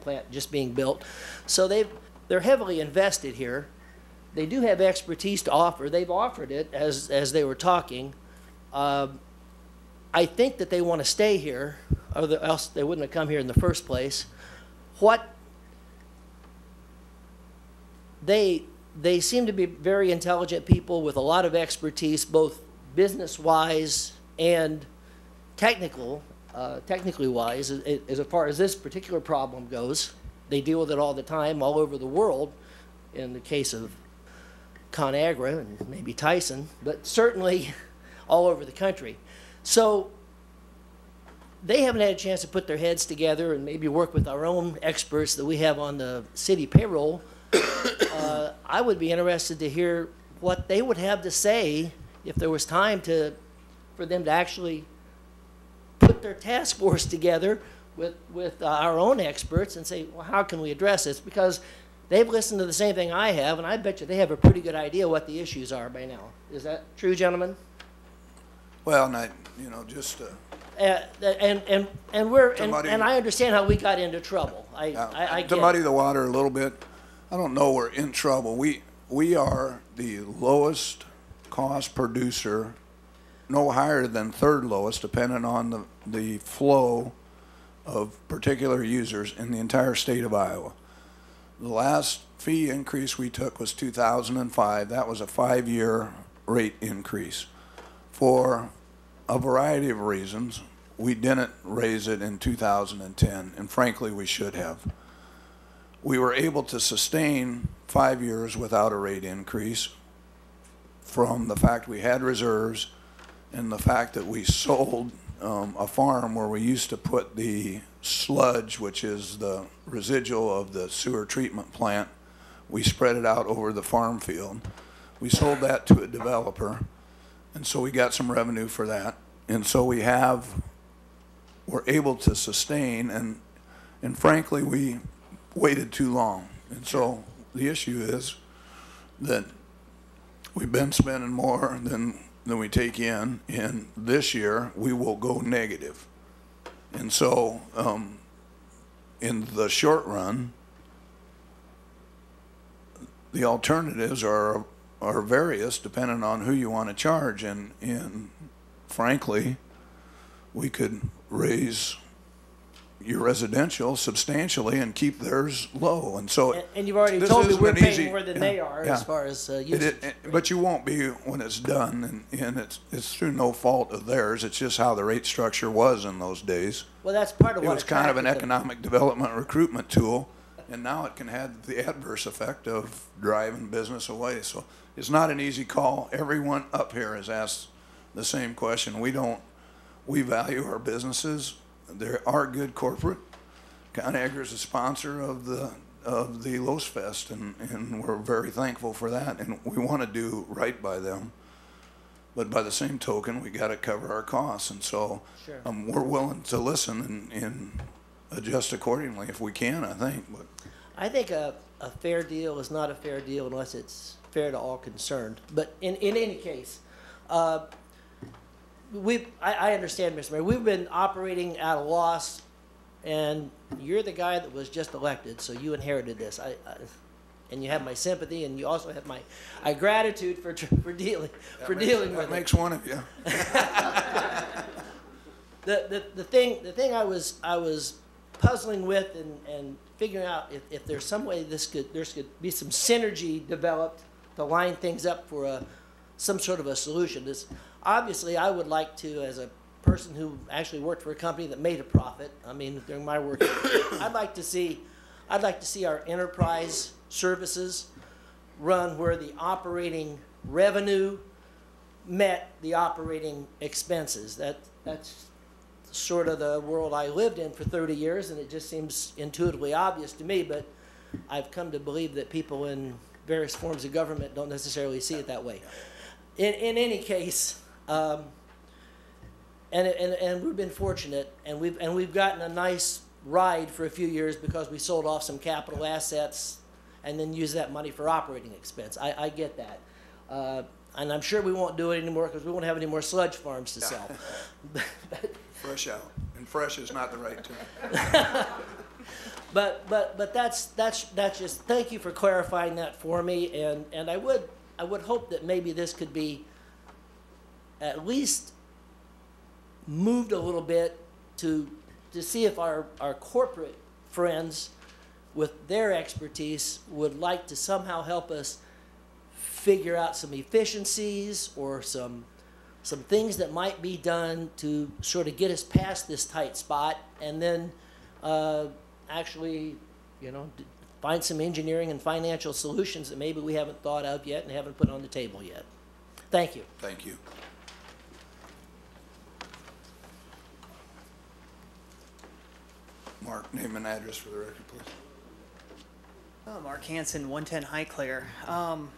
plant just being built. So they're heavily invested here. They do have expertise to offer. They've offered it as they were talking. I think that they want to stay here, or else they wouldn't have come here in the first place. They seem to be very intelligent people with a lot of expertise, both business-wise and technically wise, as far as this particular problem goes. They deal with it all the time, all over the world, in the case of ConAgra and maybe Tyson, but certainly all over the country. So they haven't had a chance to put their heads together and maybe work with our own experts that we have on the city payroll. I would be interested to hear what they would have to say if there was time for them to actually put their task force together with our own experts and say, well, how can we address this? Because they've listened to the same thing I have, and I bet you they have a pretty good idea what the issues are by now. Is that true, gentlemen? Well, and just and I understand how we got into trouble. I get to muddy the water a little bit, I don't know we're in trouble. We are the lowest cost producer, no higher than third lowest, depending on the flow of particular users in the entire state of Iowa. The last fee increase we took was 2005. That was a 5-year rate increase. For a variety of reasons, we didn't raise it in 2010, and frankly, we should have. We were able to sustain 5 years without a rate increase from the fact we had reserves and the fact that we sold a farm where we used to put the sludge, which is the residual of the sewer treatment plant. We spread it out over the farm field. We sold that to a developer, and so we got some revenue for that. And so we're able to sustain, and frankly, we waited too long. And so the issue is that we've been spending more than we take in, and this year we will go negative. And so, in the short run, the alternatives are various depending on who you want to charge, and frankly, we could raise your residential substantially and keep theirs low, and so. And you've already this told me isn't we're an paying easy- more than yeah, they are yeah. as far as usage. But you won't be when it's done, and it's through no fault of theirs. It's just how the rate structure was in those days. Well, that's part of It what was kind of an attracted them. economic development recruitment tool, and now it can have the adverse effect of driving business away. So it's not an easy call. Everyone up here has asked the same question. We value our businesses. There are good corporate. ConAgra is a sponsor of the Los Fest, and we're very thankful for that, and we want to do right by them. But by the same token, we got to cover our costs, and so Sure. we're willing to listen and adjust accordingly if we can, I think. But I think a fair deal is not a fair deal unless it's fair to all concerned. But in any case, I understand, Mr. Mayor. We've been operating at a loss, and you're the guy that was just elected, so you inherited this. And you have my sympathy, and you also have my gratitude for dealing with it. That makes one of you. The thing I was puzzling with and figuring out if there's some way there could be some synergy developed to line things up for some sort of a solution. This obviously I would like to, as a person who actually worked for a company that made a profit. I mean, during my work, I'd like to see our enterprise services run where the operating revenue met the operating expenses. That's sort of the world I lived in for 30 years, and it just seems intuitively obvious to me, but I've come to believe that people in various forms of government don't necessarily see it that way. In any case, and we've been fortunate, and we've gotten a nice ride for a few years because we sold off some capital assets and then used that money for operating expense. I get that. And I'm sure we won't do it anymore because we won't have any more sludge farms to sell. Fresh out, and fresh is not the right term. But that's just, thank you for clarifying that for me, and I would hope that maybe this could be at least moved a little bit to see if our corporate friends with their expertise would like to somehow help us figure out some efficiencies or some things that might be done to sort of get us past this tight spot, and then actually, find some engineering and financial solutions that maybe we haven't thought of yet and haven't put on the table yet. Thank you. Thank you. Mark, name and address for the record, please. Mark Hansen, 110 Highclere.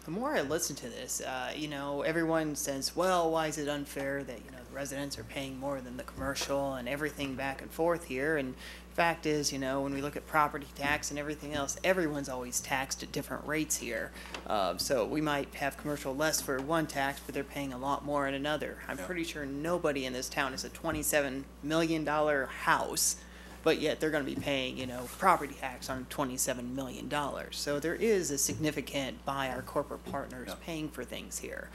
The more I listen to this, everyone says, well, why is it unfair that, the residents are paying more than the commercial and everything back and forth here? And fact is, when we look at property tax and everything else, everyone's always taxed at different rates here. So we might have commercial less for one tax, but they're paying a lot more in another. I'm pretty sure nobody in this town is a $27 million house, but yet they're going to be paying, property tax on $27 million. So there is a significant by our corporate partners paying for things here.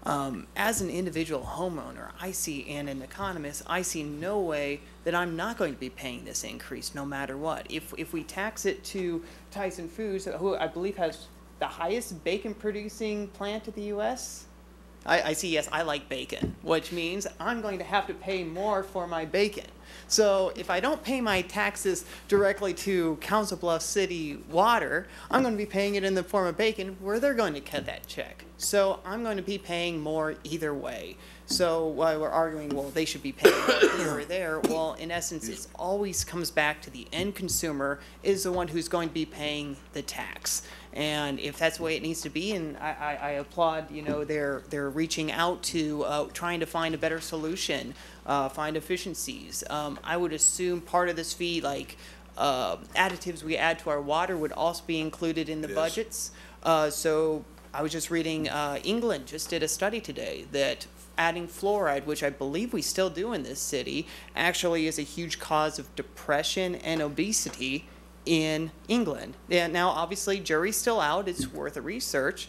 As an individual homeowner, and an economist, I see no way that I'm not going to be paying this increase no matter what. If we tax it to Tyson Foods, who I believe has the highest bacon producing plant in the U.S., I see, yes, I like bacon, which means I'm going to have to pay more for my bacon. So if I don't pay my taxes directly to Council Bluffs City Water, I'm going to be paying it in the form of bacon where they're going to cut that check. So I'm going to be paying more either way. So while we're arguing, well, they should be paying here or there, well, in essence, it always comes back to the end consumer is the one who's going to be paying the tax. And if that's the way it needs to be, and I applaud, they're reaching out to trying to find a better solution, find efficiencies. I would assume part of this fee, like additives we add to our water, would also be included in the budgets. So I was just reading, England just did a study today that adding fluoride, which I believe we still do in this city, actually is a huge cause of depression and obesity in England. Yeah, now obviously jury's still out, it's worth a research,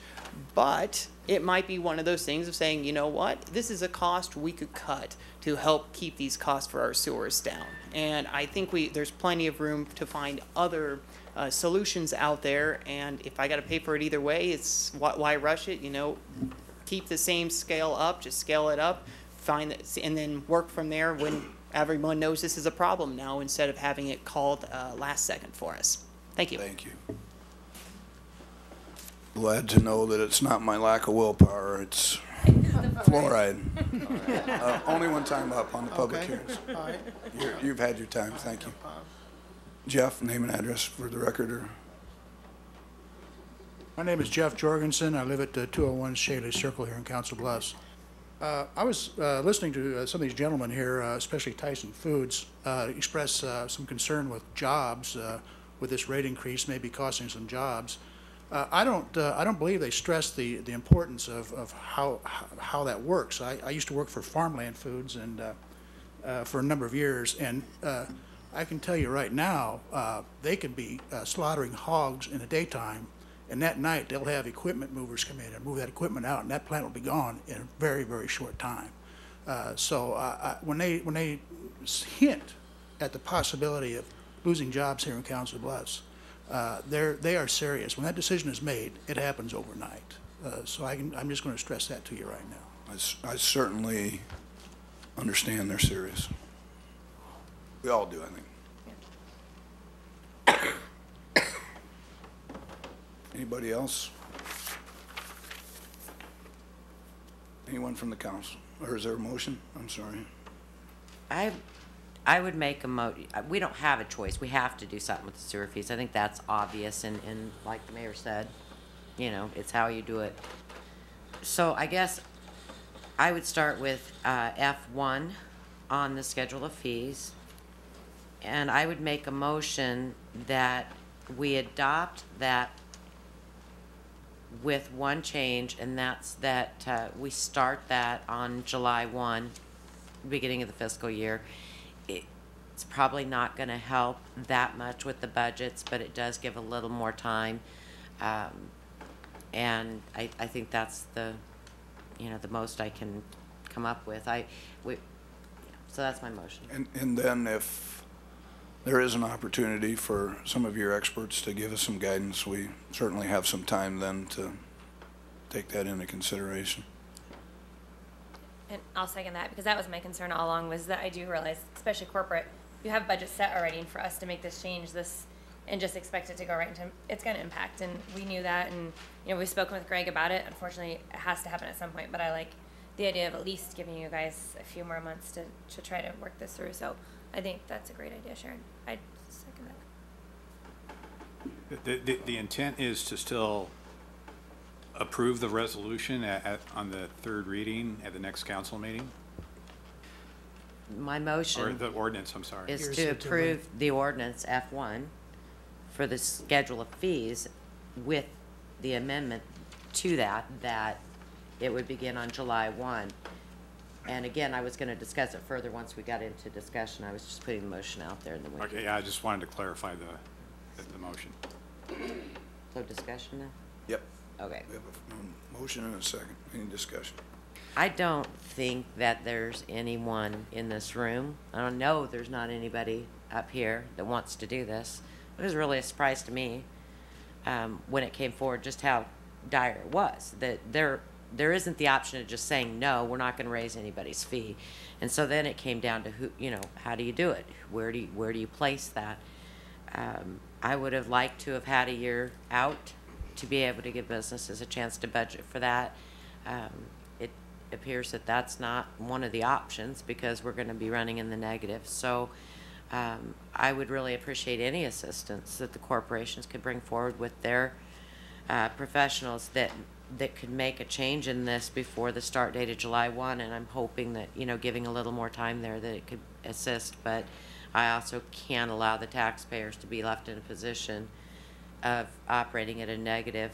but it might be one of those things of saying, you know what, this is a cost we could cut to help keep these costs for our sewers down. And I think there's plenty of room to find other solutions out there, and if I got to pay for it either way, it's why rush it? You know, keep the same scale up, just scale it up, find it, and then work from there when everyone knows this is a problem now, instead of having it called last second for us. Thank you. Thank you. Glad to know that it's not my lack of willpower, it's fluoride. Only one time up on the public hearings. All right. You've had your time, thank you. Jeff, name and address for the record, or? My name is Jeff Jorgensen. I live at 201 Shaley Circle here in Council Bluffs. I was listening to some of these gentlemen here, especially Tyson Foods, express some concern with jobs, with this rate increase maybe costing some jobs. I don't believe they stress the importance of how that works. I used to work for Farmland Foods and for a number of years, and I can tell you right now, they could be slaughtering hogs in the daytime, and that night they'll have equipment movers come in and move that equipment out, and that plant will be gone in a very, very short time. When they hint at the possibility of losing jobs here in Council Bluffs, they are serious. When that decision is made, it happens overnight. I'm just going to stress that to you right now. I certainly understand they're serious. We all do, I think. Anybody else? Anyone from the council? Or is there a motion? I'm sorry. I would make a we don't have a choice. We have to do something with the sewer fees. I think that's obvious, and like the mayor said, you know, it's how you do it. So I guess I would start with F1 on the schedule of fees, and I would make a motion that we adopt that with one change, and that's that we start that on July 1, beginning of the fiscal year. It's probably not going to help that much with the budgets, but it does give a little more time, and I think that's the most I can come up with. So that's my motion. And then if there is an opportunity for some of your experts to give us some guidance, we certainly have some time then to take that into consideration. And I'll second that, because that was my concern all along, was that I do realize, especially corporate, you have budget set already, and for us to make this change, and just expect it to go right into, it's going to impact, and we knew that, and we've spoken with Greg about it. Unfortunately, it has to happen at some point, but I like the idea of at least giving you guys a few more months to try to work this through. So I think that's a great idea, Sharon. I'd second that. The intent is to still approve the resolution on the third reading at the next council meeting? My motion. Or the ordinance, I'm sorry. Is to approve the ordinance F1 for the schedule of fees with the amendment to that it would begin on July 1. And again, I was going to discuss it further once we got into discussion. I was just putting the motion out there in the window. Okay, yeah, I just wanted to clarify the motion. So discussion now? Yep. Okay. We have a motion and a second. Any discussion? I don't think that there's anyone in this room. I don't know there's not anybody up here that wants to do this. It was really a surprise to me when it came forward just how dire it was. That there isn't the option of just saying, no, we're not going to raise anybody's fee. And so then it came down to who, how do you do it? Where do you place that? I would have liked to have had a year out to be able to give businesses a chance to budget for that. It appears that that's not one of the options because we're going to be running in the negative. So I would really appreciate any assistance that the corporations could bring forward with their professionals that could make a change in this before the start date of July 1, and I'm hoping that, giving a little more time there, that it could assist. But I also can't allow the taxpayers to be left in a position of operating at a negative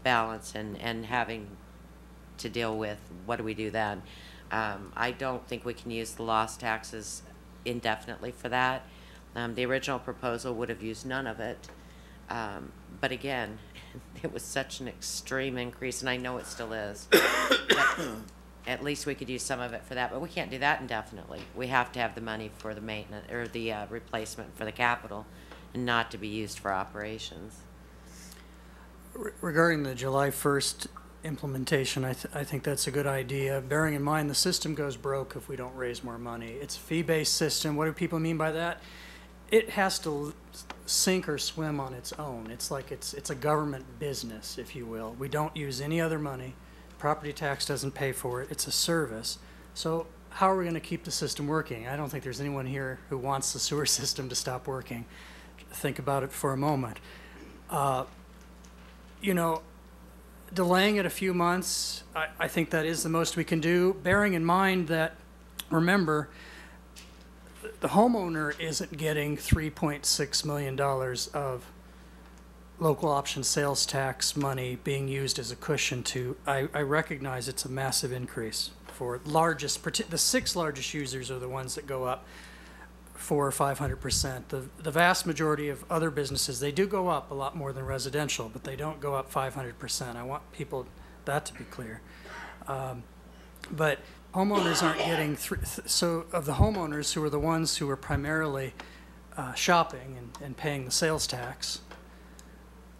balance and having to deal with what do we do then. I don't think we can use the lost taxes indefinitely for that. The original proposal would have used none of it. But again, it was such an extreme increase, and I know it still is. At least we could use some of it for that, but we can't do that indefinitely. We have to have the money for the maintenance, or the replacement for the capital, and not to be used for operations. Regarding the July 1st implementation, I think that's a good idea, bearing in mind the system goes broke if we don't raise more money. It's a fee-based system. What do people mean by that? It has to sink or swim on its own. It's like it's a government business, if you will. We don't use any other money. Property tax doesn't pay for it. It's a service. So how are we going to keep the system working? I don't think there's anyone here who wants the sewer system to stop working. Think about it for a moment. You know, delaying it a few months, I think that is the most we can do, bearing in mind that, remember, the homeowner isn't getting $3.6 million of local option sales tax money being used as a cushion to, I recognize it's a massive increase for the 6 largest users are the ones that go up 400 or 500%. The vast majority of other businesses, they do go up a lot more than residential, but they don't go up 500%. I want that to be clear. But homeowners aren't getting, so of the homeowners who are the ones who are primarily shopping and paying the sales tax,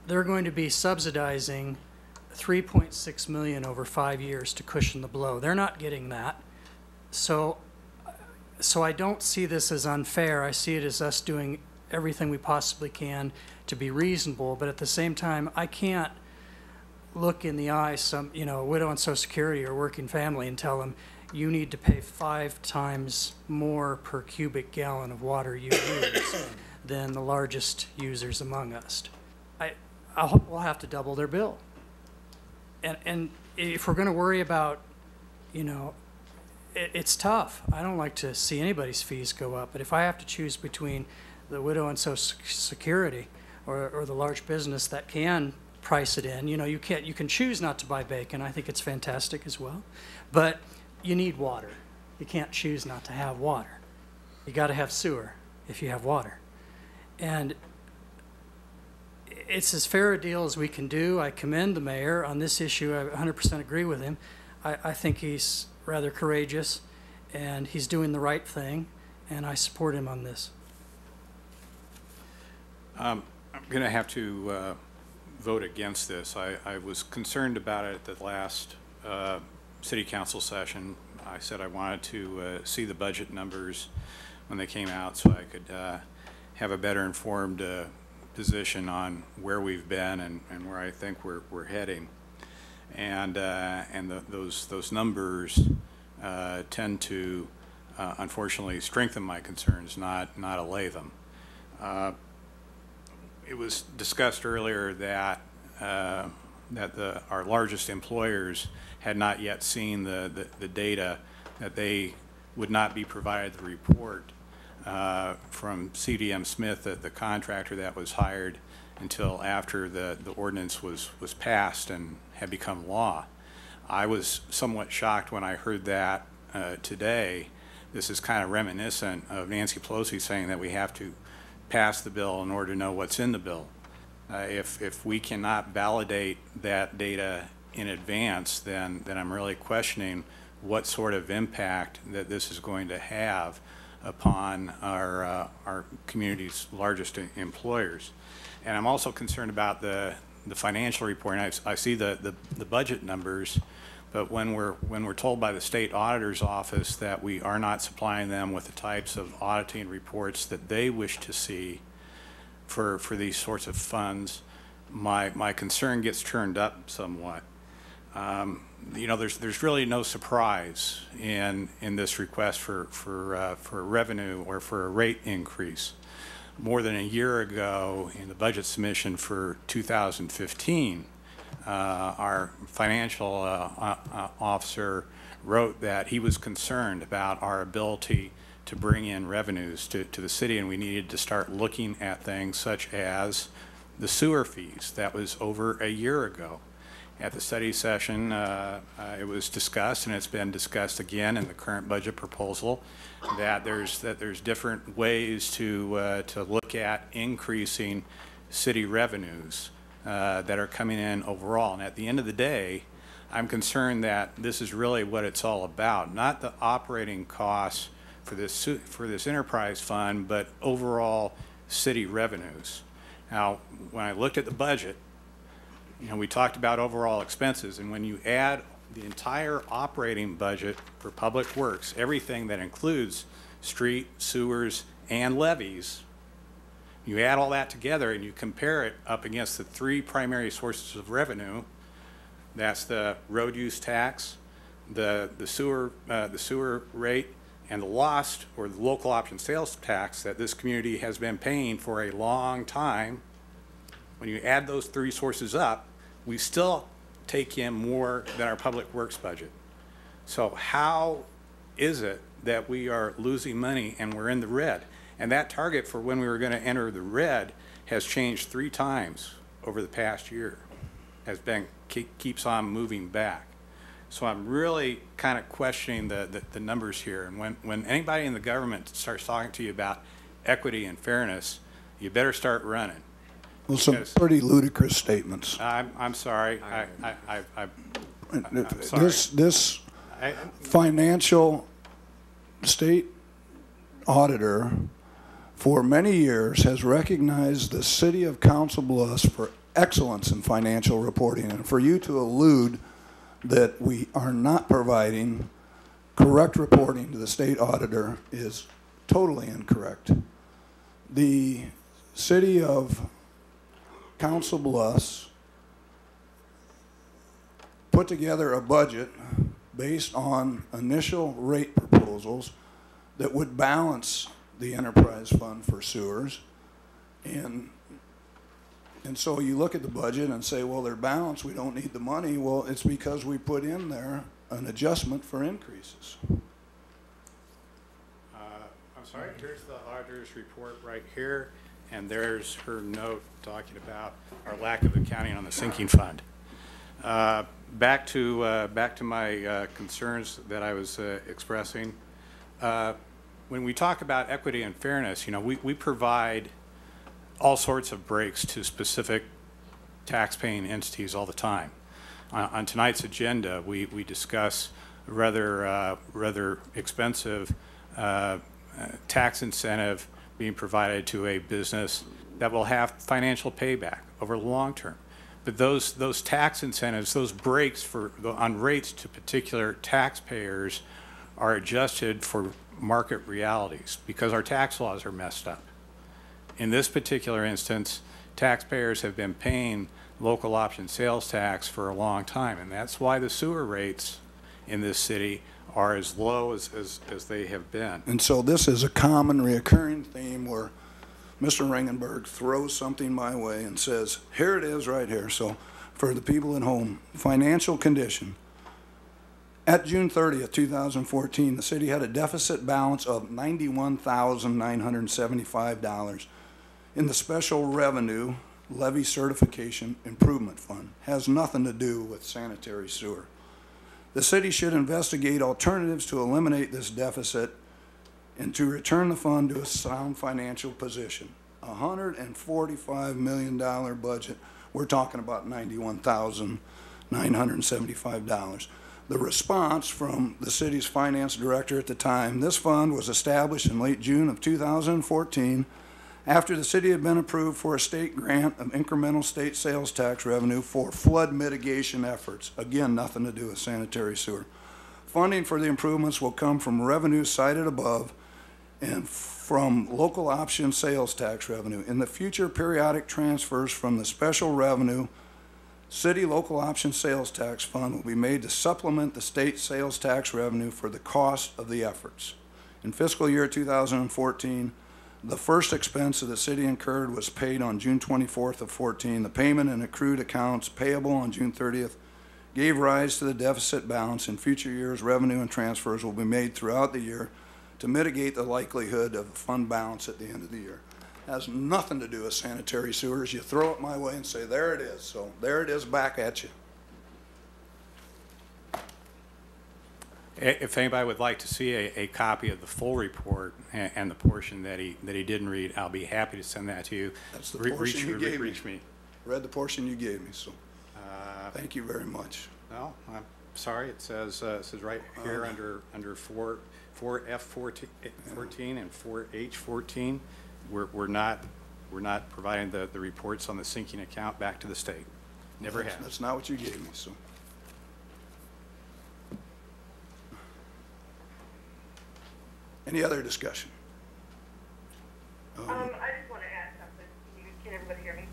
they're going to be subsidizing $3.6 million over 5 years to cushion the blow. They're not getting that. So I don't see this as unfair. I see it as us doing everything we possibly can to be reasonable, but at the same time, I can't look in the eye some, a widow on Social Security or working family and tell them, you need to pay 5 times more per cubic gallon of water you use than the largest users among us. We'll have to double their bill. And if we're going to worry about, it's tough. I don't like to see anybody's fees go up, but if I have to choose between the widow and Social Security or the large business that can price it in, you can choose not to buy bacon. I think it's fantastic as well, but you need water. You can't choose not to have water. You got to have sewer if you have water. And it's as fair a deal as we can do. I commend the mayor on this issue. I 100% agree with him. I think he's rather courageous, and he's doing the right thing, and I support him on this. I'm going to have to vote against this. I was concerned about it at the last city council session. I said I wanted to see the budget numbers when they came out so I could have a better informed position on where we've been and where I think we're heading. And those numbers tend to unfortunately strengthen my concerns, not allay them. It was discussed earlier that our largest employers had not yet seen the data, that they would not be provided the report from CDM Smith, the contractor that was hired, until after the ordinance was passed and had become law. I was somewhat shocked when I heard that today. This is kind of reminiscent of Nancy Pelosi saying that we have to pass the bill in order to know what's in the bill. If we cannot validate that data in advance, then I'm really questioning what sort of impact that this is going to have upon our community's largest employers. And I'm also concerned about the financial report. And I see the budget numbers, but when we're told by the state auditor's office that we are not supplying them with the types of auditing reports that they wish to see for these sorts of funds, my concern gets turned up somewhat. There's really no surprise in this request for revenue or for a rate increase. More than a year ago, in the budget submission for 2015, our financial officer wrote that he was concerned about our ability to bring in revenues to the city, and we needed to start looking at things such as the sewer fees. That was over a year ago. At the study session, it was discussed, and it's been discussed again in the current budget proposal, that there's different ways to look at increasing city revenues that are coming in overall. And at the end of the day, I'm concerned that this is really what it's all about, not the operating costs for this enterprise fund, but overall city revenues. Now, when I looked at the budget, you know, we talked about overall expenses, and when you add the entire operating budget for public works, everything that includes street, sewers, and levies, you add all that together and you compare it up against the three primary sources of revenue. That's the road use tax, the sewer rate, and the lost or the local option sales tax that this community has been paying for a long time. When you add those three sources up, we still take in more than our public works budget. So how is it that we are losing money and we're in the red? And that target for when we were going to enter the red has changed 3 times over the past year, keeps on moving back. So I'm really kind of questioning the numbers here. And when anybody in the government starts talking to you about equity and fairness, you better start running. Well, some pretty ludicrous statements. I'm sorry. I'm sorry. This financial state auditor for many years has recognized the city of Council Bluffs for excellence in financial reporting. And for you to allude that we are not providing correct reporting to the state auditor is totally incorrect. The city of Council Bluffs put together a budget based on initial rate proposals that would balance the enterprise fund for sewers. And so you look at the budget and say, well, they're balanced, we don't need the money. Well, it's because we put in there an adjustment for increases. I'm sorry, here's the auditor's report right here, and there's her note talking about our lack of accounting on the sinking fund. Back to my concerns that I was expressing. When we talk about equity and fairness, you know, we provide all sorts of breaks to specific tax-paying entities all the time. On tonight's agenda, we discuss rather expensive tax incentive being provided to a business that will have financial payback over the long term. But those tax incentives, those breaks on rates to particular taxpayers are adjusted for market realities because our tax laws are messed up. In this particular instance, taxpayers have been paying local option sales tax for a long time, and that's why the sewer rates in this city are as low as they have been. And so this is a common reoccurring theme where Mr. Ringenberg throws something my way and says, here it is right here. So for the people at home, financial condition. At June 30th, 2014, the city had a deficit balance of $91,975 in the Special Revenue Levy Certification Improvement Fund. Has nothing to do with sanitary sewer. The city should investigate alternatives to eliminate this deficit and to return the fund to a sound financial position. $145 million budget. We're talking about $91,975. The response from the city's finance director at the time, this fund was established in late June of 2014 after the city had been approved for a state grant of incremental state sales tax revenue for flood mitigation efforts. Again, nothing to do with sanitary sewer. Funding for the improvements will come from revenues cited above and from local option sales tax revenue. In the future, periodic transfers from the special revenue city local option sales tax fund will be made to supplement the state sales tax revenue for the cost of the efforts. In fiscal year 2014, the first expense of the city incurred was paid on June 24th of 14. The payment in accrued accounts payable on June 30th gave rise to the deficit balance. In future years, revenue and transfers will be made throughout the year to mitigate the likelihood of a fund balance at the end of the year. has nothing to do with sanitary sewers. You throw it my way and say, there it is. So there it is back at you. If anybody would like to see a copy of the full report and the portion that he didn't read, I'll be happy to send that to you. That's the portion you gave reach me. Read the portion you gave me, so thank you very much. No, I'm sorry. It says right here under 4F14 and 4H14, we're not providing the reports on the sinking account back to the state. Never have. That's not what you gave me, so. Any other discussion? I just want to add something. Can everybody hear me?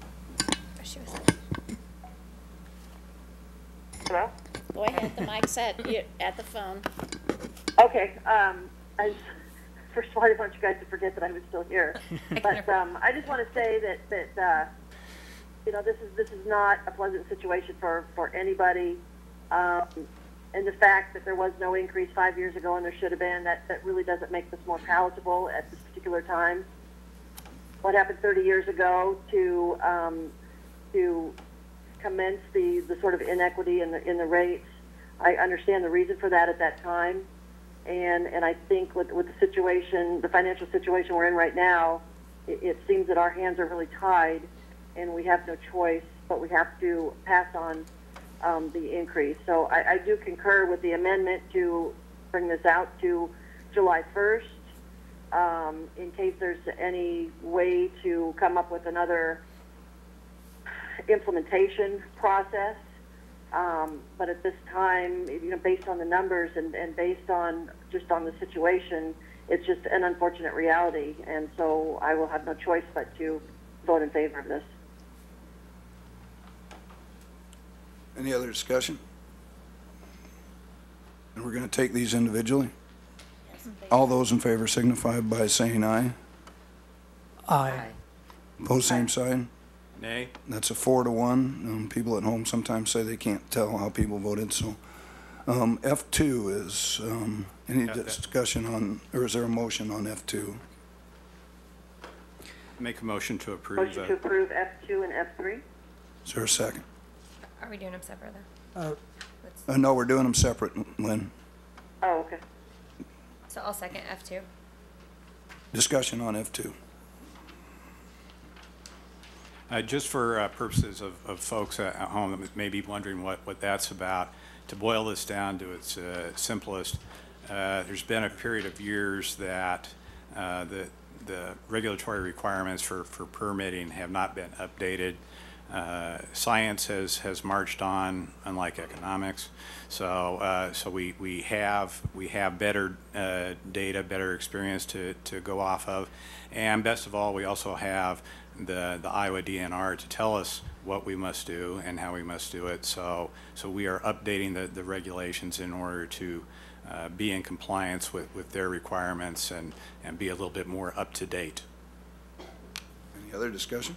Hello? Go ahead, the mic's at the phone. Okay, first of all, I didn't want you guys to forget that I was still here. But I just want to say that you know, this is not a pleasant situation for anybody. And the fact that there was no increase 5 years ago and there should have been, that really doesn't make this more palatable at this particular time. What happened 30 years ago to commence the sort of inequity in the rates, I understand the reason for that at that time. And I think with the situation, the financial situation we're in right now, it seems that our hands are really tied and we have no choice, but we have to pass on the increase. So I do concur with the amendment to bring this out to July 1st in case there's any way to come up with another implementation process. But at this time, you know, based on the numbers and based on just on the situation, it's just an unfortunate reality. And so I will have no choice but to vote in favor of this. Any other discussion? And we're going to take these individually. All those in favor signify by saying aye. Aye. Opposed, same sign. Nay. That's a 4-1. People at home sometimes say they can't tell how people voted. So F2 is any discussion on, or is there a motion on F2? Make a motion to approve. Motion to approve F2 and F3. Is there a second? Are we doing them separate though? No, we're doing them separate, Lynn. Oh, okay. So I'll second F2. Discussion on F2. Just for purposes of folks at home that may be wondering what that's about, to boil this down to its simplest, there's been a period of years that the regulatory requirements for permitting have not been updated. Science has marched on, unlike economics. So we have better data, better experience to go off of, and best of all, we also have the Iowa DNR to tell us what we must do and how we must do it. So we are updating the regulations in order to be in compliance with their requirements and be a little bit more up to date. Any other discussion?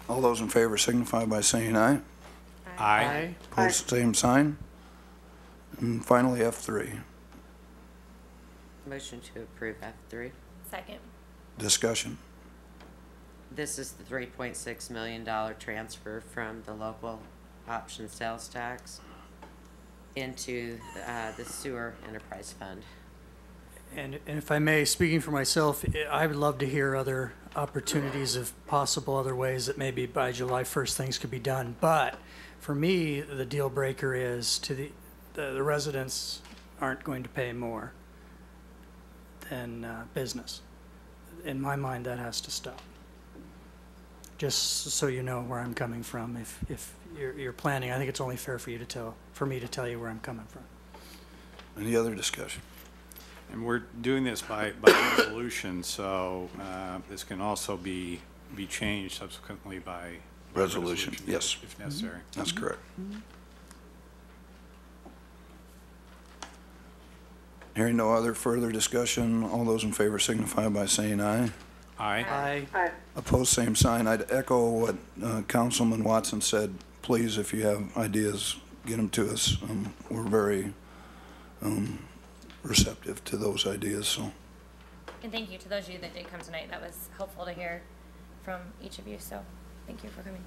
All those in favor signify by saying aye. Aye. Opposed, same sign. And finally, F3. Motion to approve F3. Second. Discussion. This is the $3.6 million transfer from the local option sales tax into the sewer enterprise fund. And if I may, speaking for myself, I would love to hear other opportunities of possible other ways that maybe by July 1st things could be done. But for me, the deal breaker is to the residents aren't going to pay more than business. In my mind, that has to stop. Just so you know where I'm coming from. If you're planning, I think it's only fair for me to tell you where I'm coming from. Any other discussion? And we're doing this by resolution, so this can also be changed subsequently by Resolution, yes. if necessary. That's correct. Hearing no other further discussion, all those in favor signify by saying aye. Aye. Aye. Opposed, same sign. I'd echo what Councilman Watson said. Please, if you have ideas, get them to us. We're very receptive to those ideas. So, And thank you to those of you that did come tonight. That was helpful to hear from each of you, so thank you for coming.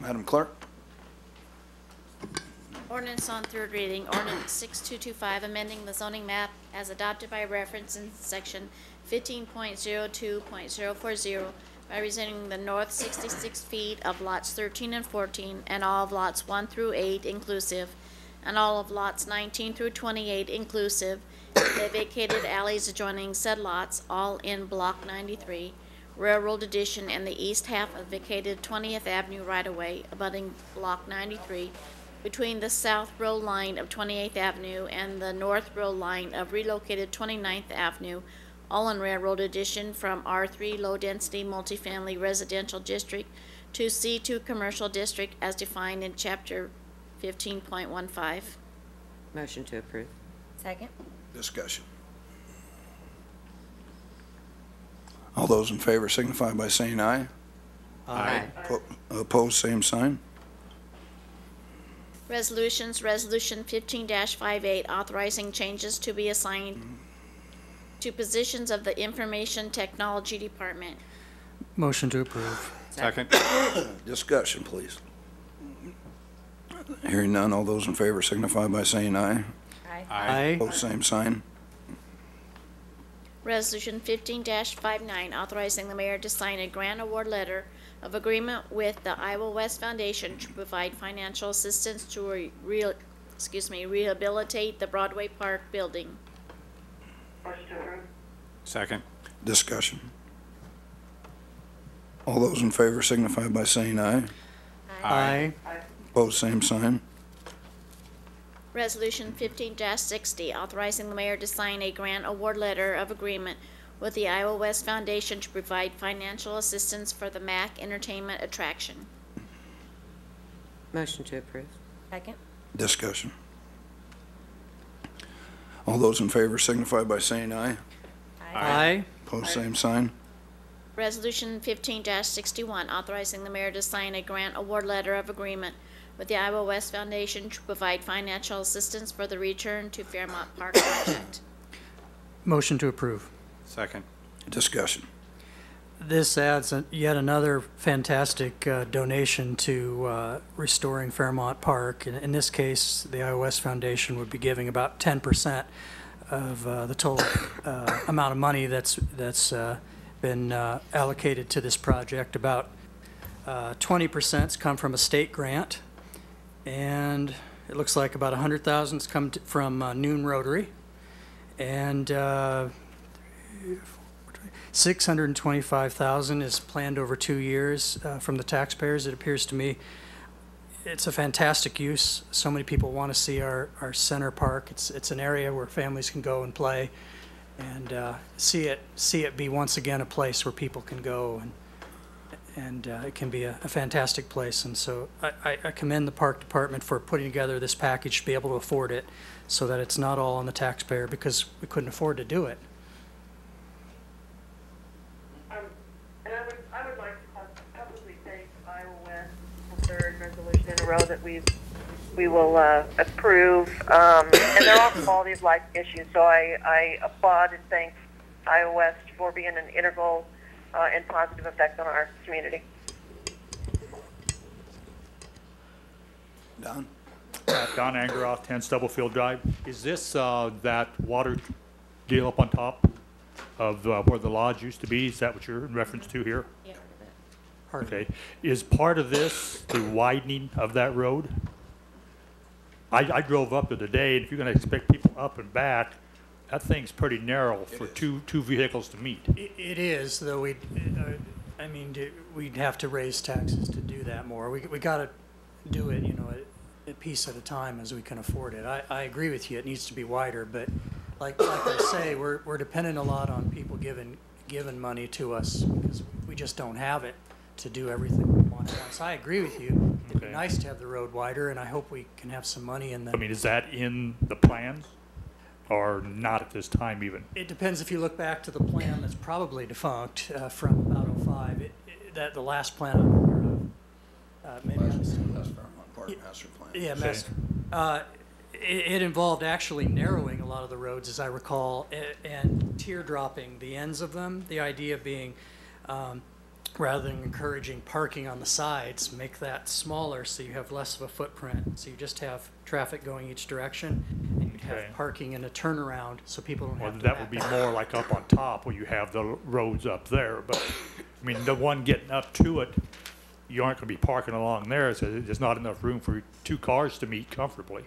Madam Clerk? Ordinance on third reading, ordinance 6225, amending the zoning map as adopted by reference in section 15.02.040 by rezoning the north 66 feet of lots 13 and 14 and all of lots 1 through 8 inclusive and all of lots 19 through 28 inclusive, the vacated alleys adjoining said lots, all in Block 93, Railroad Edition, and the east half of vacated 20th Avenue right-of-way abutting Block 93, between the south row line of 28th Avenue and the north row line of relocated 29th Avenue, all in Railroad Edition, from R3 low-density multifamily residential district to C2 commercial district as defined in Chapter 15.15. Motion to approve. Second. Discussion. All those in favor signify by saying aye. Aye. Opposed, same sign. Resolutions, Resolution 15-58, authorizing changes to be assigned to positions of the Information Technology Department. Motion to approve. Second. Discussion, please. Hearing none, all those in favor signify by saying aye. Aye. Opposed, same sign. Resolution 15-59, authorizing the mayor to sign a grant award letter of agreement with the Iowa West Foundation to provide financial assistance to rehabilitate the Broadway Park building. Second. Discussion. All those in favor signify by saying aye. Aye. Opposed, same sign. Resolution 15-60, authorizing the mayor to sign a grant award letter of agreement with the Iowa West Foundation to provide financial assistance for the MAC Entertainment attraction. Motion to approve. Second. Discussion. All those in favor signify by saying aye. Aye. Opposed, same sign. Resolution 15-61, authorizing the mayor to sign a grant award letter of agreement with the Iowa West Foundation to provide financial assistance for the Return to Fairmont Park project. Motion to approve. Second. Discussion. This adds yet another fantastic donation to restoring Fairmont Park. In this case, the Iowa West Foundation would be giving about 10% of the total amount of money that's been allocated to this project. About 20%'s come from a state grant, and it looks like about 100,000's come from Noon Rotary, and 625,000 is planned over 2 years from the taxpayers. It appears to me it's a fantastic use. So many people want to see our center park. It's an area where families can go and play, and see it be once again a place where people can go, and it can be a fantastic place. And so I commend the park department for putting together this package to be able to afford it, so that it's not all on the taxpayer, because we couldn't afford to do it. And I would like to publicly thank Iowa West for the third resolution in a row that we will approve. And they're all quality of life issues, so I applaud and thank Iowa West for being an integral and positive effect on our community. Don? Don Angeroff, 10 Stubblefield Drive. Is this that water deal up on top of where the lodge used to be? Is that what you're in reference to here? Yeah. Okay. Is part of this the widening of that road? I drove up there today, and if you're going to expect people up and back, that thing's pretty narrow for two vehicles to meet. It is, though. We'd have to raise taxes to do that more. We got to do it, a piece at a time as we can afford it. I agree with you. It needs to be wider, but like I say, we're dependent a lot on people giving money to us, because we just don't have it to do everything we want at once. I agree with you. It'd be nice to have the road wider, and I hope we can have some money in the. I mean, is that in the plans, or not at this time even? It depends. If you look back to the plan that's probably defunct from about '05, that the last plan I've heard of, maybe Last Fairmont Park master plan. yeah, it involved actually narrowing a lot of the roads, as I recall, and teardropping the ends of them. The idea being, rather than encouraging parking on the sides, make that smaller so you have less of a footprint. So you just have traffic going each direction, and you'd have Okay. parking and a turnaround so people don't Well, have to that would be back more like up on top where you have the roads up there, but, I mean, the one getting up to it, you aren't gonna be parking along there, so there's not enough room for two cars to meet comfortably.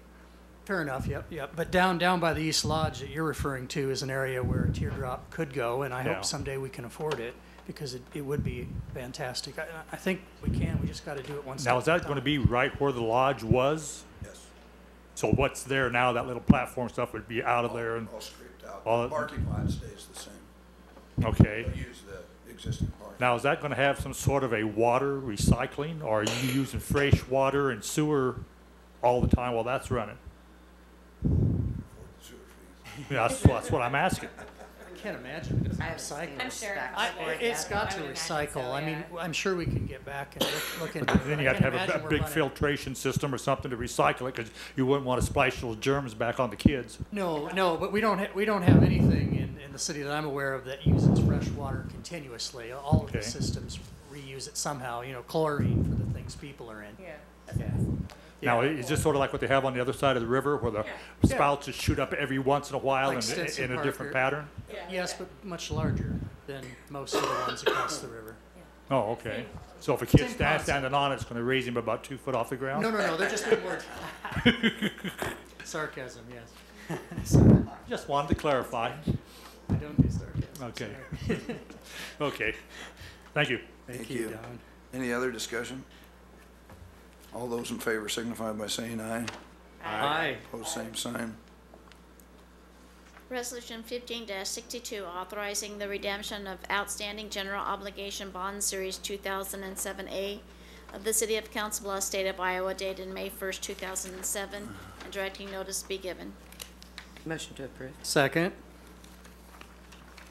Fair enough, yep. But down by the East Lodge that you're referring to is an area where a teardrop could go, and I Yeah. hope someday we can afford it, because it would be fantastic. I think we can, we just gotta do it one step Now, is at a that gonna time. be right where the lodge was? Yes. So what's there now, that little platform stuff would be out of there and, All scraped out. All- The parking lot stays the same. okay. They'll use the existing parking. Now, is that gonna have some sort of a water recycling, or are you using fresh water and sewer all the time while that's running? Yeah, that's what I'm asking. I can't imagine it's recycling. I'm sure. It's got to I would imagine recycle. so, I mean, yeah. I'm sure we can get back and look into But it. then I you have to can't have imagine a we're big running- filtration system or something to recycle it, because you wouldn't want to splash those germs back on the kids. No, but we don't have anything in the city that I'm aware of that uses fresh water continuously. All of the Okay. systems reuse it somehow, chlorine for the things people are in. Yeah. Now, is this sort of like what they have on the other side of the river, where the spouts just shoot up every once in a while Like in Stinson a different Parker. pattern? Yes, but much larger than most of the ones across the river. Oh, okay. So if a kid Same stands concept. standing on it, it's going to raise him about 2 foot off the ground? No, they're just being more sarcasm, yes. Just wanted to clarify. I don't do sarcasm. Okay. sorry. Okay. Thank you. Thank you, Don. Any other discussion? All those in favor signify by saying aye. Aye. Pose same sign. Resolution 15-62, authorizing the redemption of outstanding general obligation bond series 2007A of the City of Council Bluffs, State of Iowa, dated May 1st, 2007, and directing notice be given. Motion to approve. Second.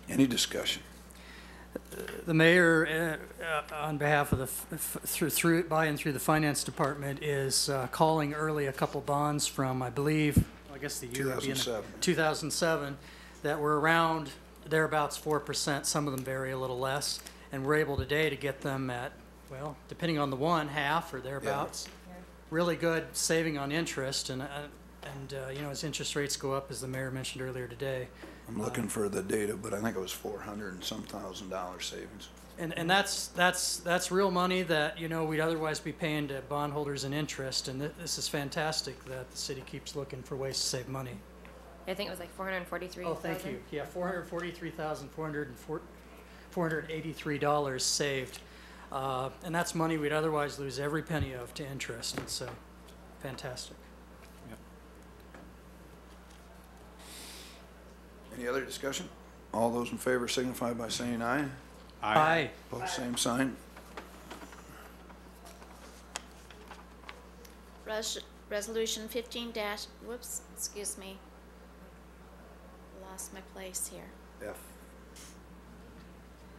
Any discussion? The mayor, on behalf of the, by and through the finance department, is calling early a couple bonds from, I believe, I guess the year would be in 2007, that were around thereabouts 4%. Some of them vary a little less. And we're able today to get them at, well, depending on the one, half or thereabouts. Really good saving on interest. And as interest rates go up, as the mayor mentioned earlier today, I'm looking for the data, but I think it was $400 and some thousand savings. And that's real money that, we'd otherwise be paying to bondholders in interest, and this is fantastic that the city keeps looking for ways to save money. I think it was like 443,000. Oh, thank you. Yeah, $443,483 saved. And that's money we'd otherwise lose every penny of to interest, and so, fantastic. Any other discussion? All those in favor signify by saying aye. Aye. Pose same sign. Resolution 15 whoops, excuse me. Lost my place here. F.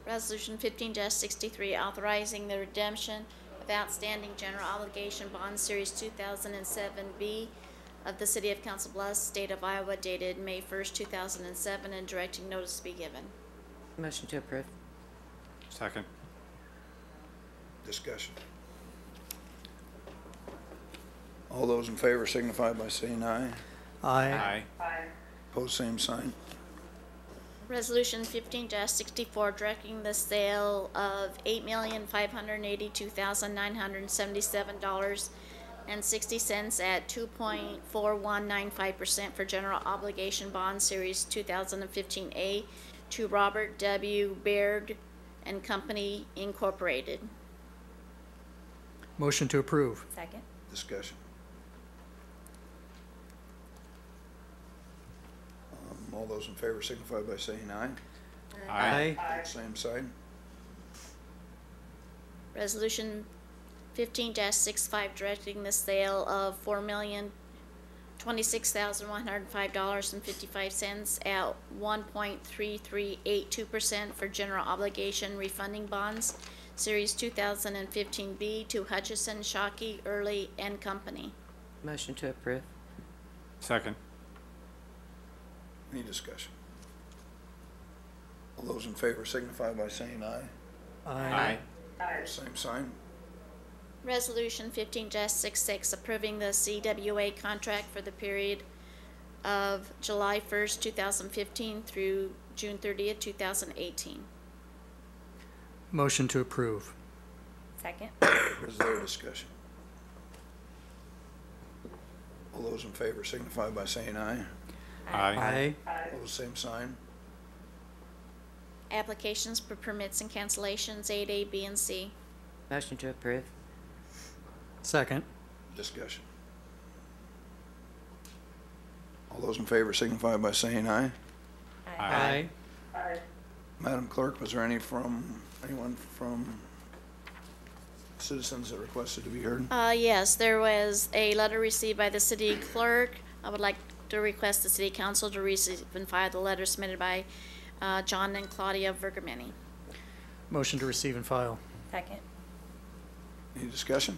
Resolution 15-63, authorizing the redemption of outstanding general obligation bond series 2007B of the City of Council Bluffs, State of Iowa, dated May 1st, 2007, and directing notice to be given. Motion to approve. Second. Discussion. All those in favor signify by saying aye. Aye. Pose same sign. Resolution 15-64, directing the sale of $8,582,977.60 at 2.4195% for general obligation bond series 2015A to Robert W. Baird and Company Incorporated. Motion to approve. Second. Discussion. All those in favor signify by saying aye. Aye. Pose same sign. Resolution 15-65, directing the sale of $4,026,105.55 at 1.3382% for general obligation refunding bonds, Series 2015B to Hutchison, Shockey, Early and Company. Motion to approve. Second. Any discussion? All those in favor signify by saying aye. Aye. Same sign. Resolution 15-66, approving the CWA contract for the period of July 1st, 2015 through June 30th, 2018. Motion to approve. Second. Is there a discussion? All those in favor signify by saying aye. Aye. All the same sign. Applications for permits and cancellations 8A, B, and C. Motion to approve. Second. Discussion. All those in favor signify by saying aye. Aye. Madam Clerk, was there anyone from citizens that requested to be heard? Yes, there was a letter received by the city clerk. I would like to request the city council to receive and file the letter submitted by John and Claudia Vergamini. Motion to receive and file. Second. Any discussion?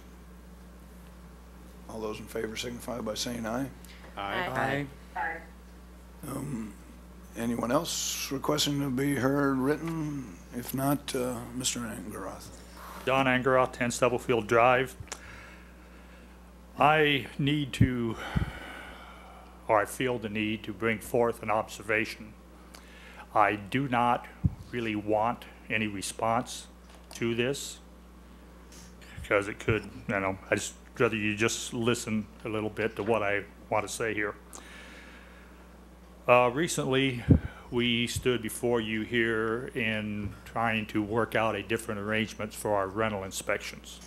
All those in favor signify by saying aye. Aye. Anyone else requesting to be heard written? If not, Mr. Angaroth. Don Angaroth, 10 Stubblefield Drive. I feel the need to bring forth an observation. I do not really want any response to this because it could, I just rather you just listen a little bit to what I want to say here. Recently, we stood before you here in trying to work out a different arrangements for our rental inspections.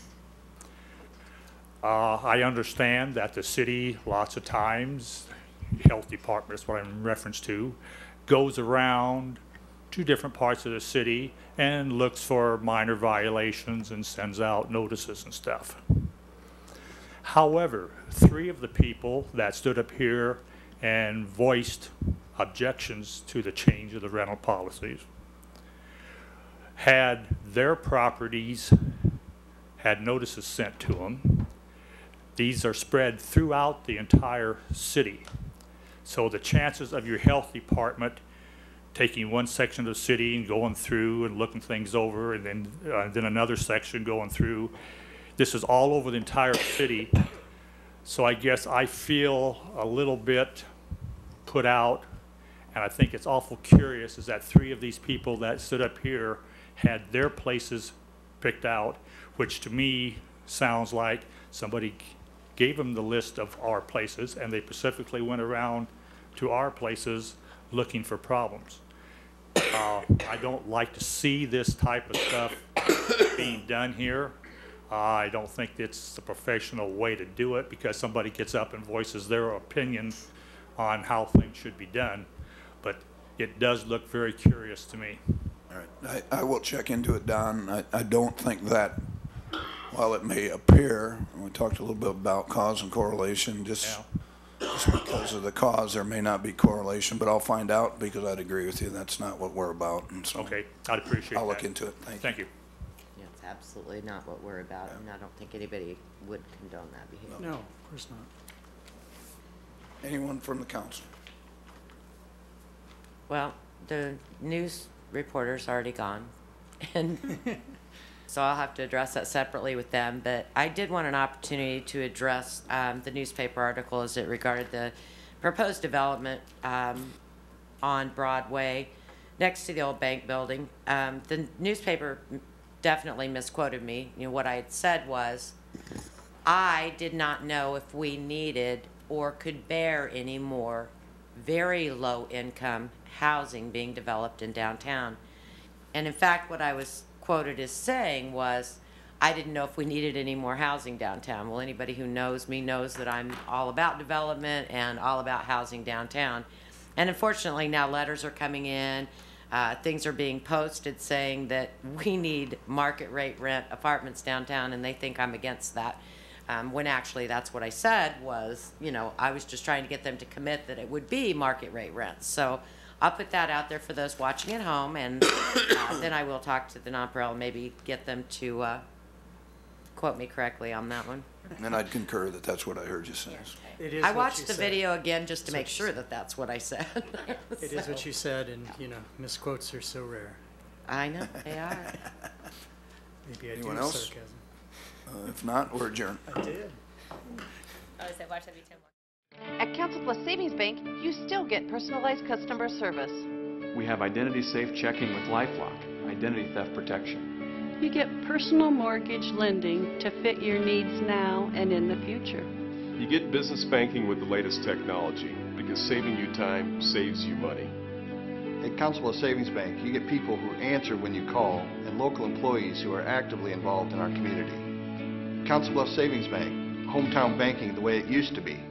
I understand that the city, lots of times, health department is what I'm in reference to, goes around to different parts of the city and looks for minor violations and sends out notices and stuff. However, 3 of the people that stood up here and voiced objections to the change of the rental policies had their properties had notices sent to them. These are spread throughout the entire city. So the chances of your health department taking one section of the city and going through and looking things over, and then another section going through, this is all over the entire city. So I guess I feel a little bit put out, and I think it's awful curious is that 3 of these people that stood up here had their places picked out, which to me sounds like somebody gave them the list of our places and they specifically went around to our places looking for problems. I don't like to see this type of stuff being done here. I don't think it's the professional way to do it because somebody gets up and voices their opinion on how things should be done, but it does look very curious to me. All right, I will check into it, Don. I don't think that, while it may appear, and we talked a little bit about cause and correlation, just because of the cause, there may not be correlation, but I'll find out because I'd agree with you. That's not what we're about. And so okay, I'd appreciate I'll look that. into it. Thank you. Yeah, it's absolutely not what we're about, and I don't think anybody would condone that behavior. No, of course not. Anyone from the council? Well, the news reporter's already gone, and so I'll have to address that separately with them. But I did want an opportunity to address the newspaper article as it regarded the proposed development on Broadway next to the old bank building. The newspaper definitely misquoted me. You know, what I had said was, I did not know if we needed or could bear any more very low income housing being developed in downtown. And in fact, what I was quoted as saying was, I didn't know if we needed any more housing downtown. Well, anybody who knows me knows that I'm all about development and all about housing downtown. And unfortunately, now letters are coming in, things are being posted saying that we need market rate rent apartments downtown, and they think I'm against that. When actually that's what I said was, you know, I was just trying to get them to commit that it would be market rate rents. So I'll put that out there for those watching at home, and then I will talk to the nonprofit and maybe get them to quote me correctly on that one. And I'd concur that that's what I heard you say. It is I what watched you the said. video again just to That's make what you sure said. that that's what I said. It is what you said, and, you know, misquotes are so rare. I know, they are. Maybe I Anyone do else? sarcasm. If not, we're adjourned. I did. I would say watch that be 10 more. At Council Plus Savings Bank, you still get personalized customer service. We have identity-safe checking with LifeLock, identity theft protection. You get personal mortgage lending to fit your needs now and in the future. You get business banking with the latest technology because saving you time saves you money. At Council of Savings Bank, you get people who answer when you call and local employees who are actively involved in our community. Council Bluffs Savings Bank, hometown banking the way it used to be.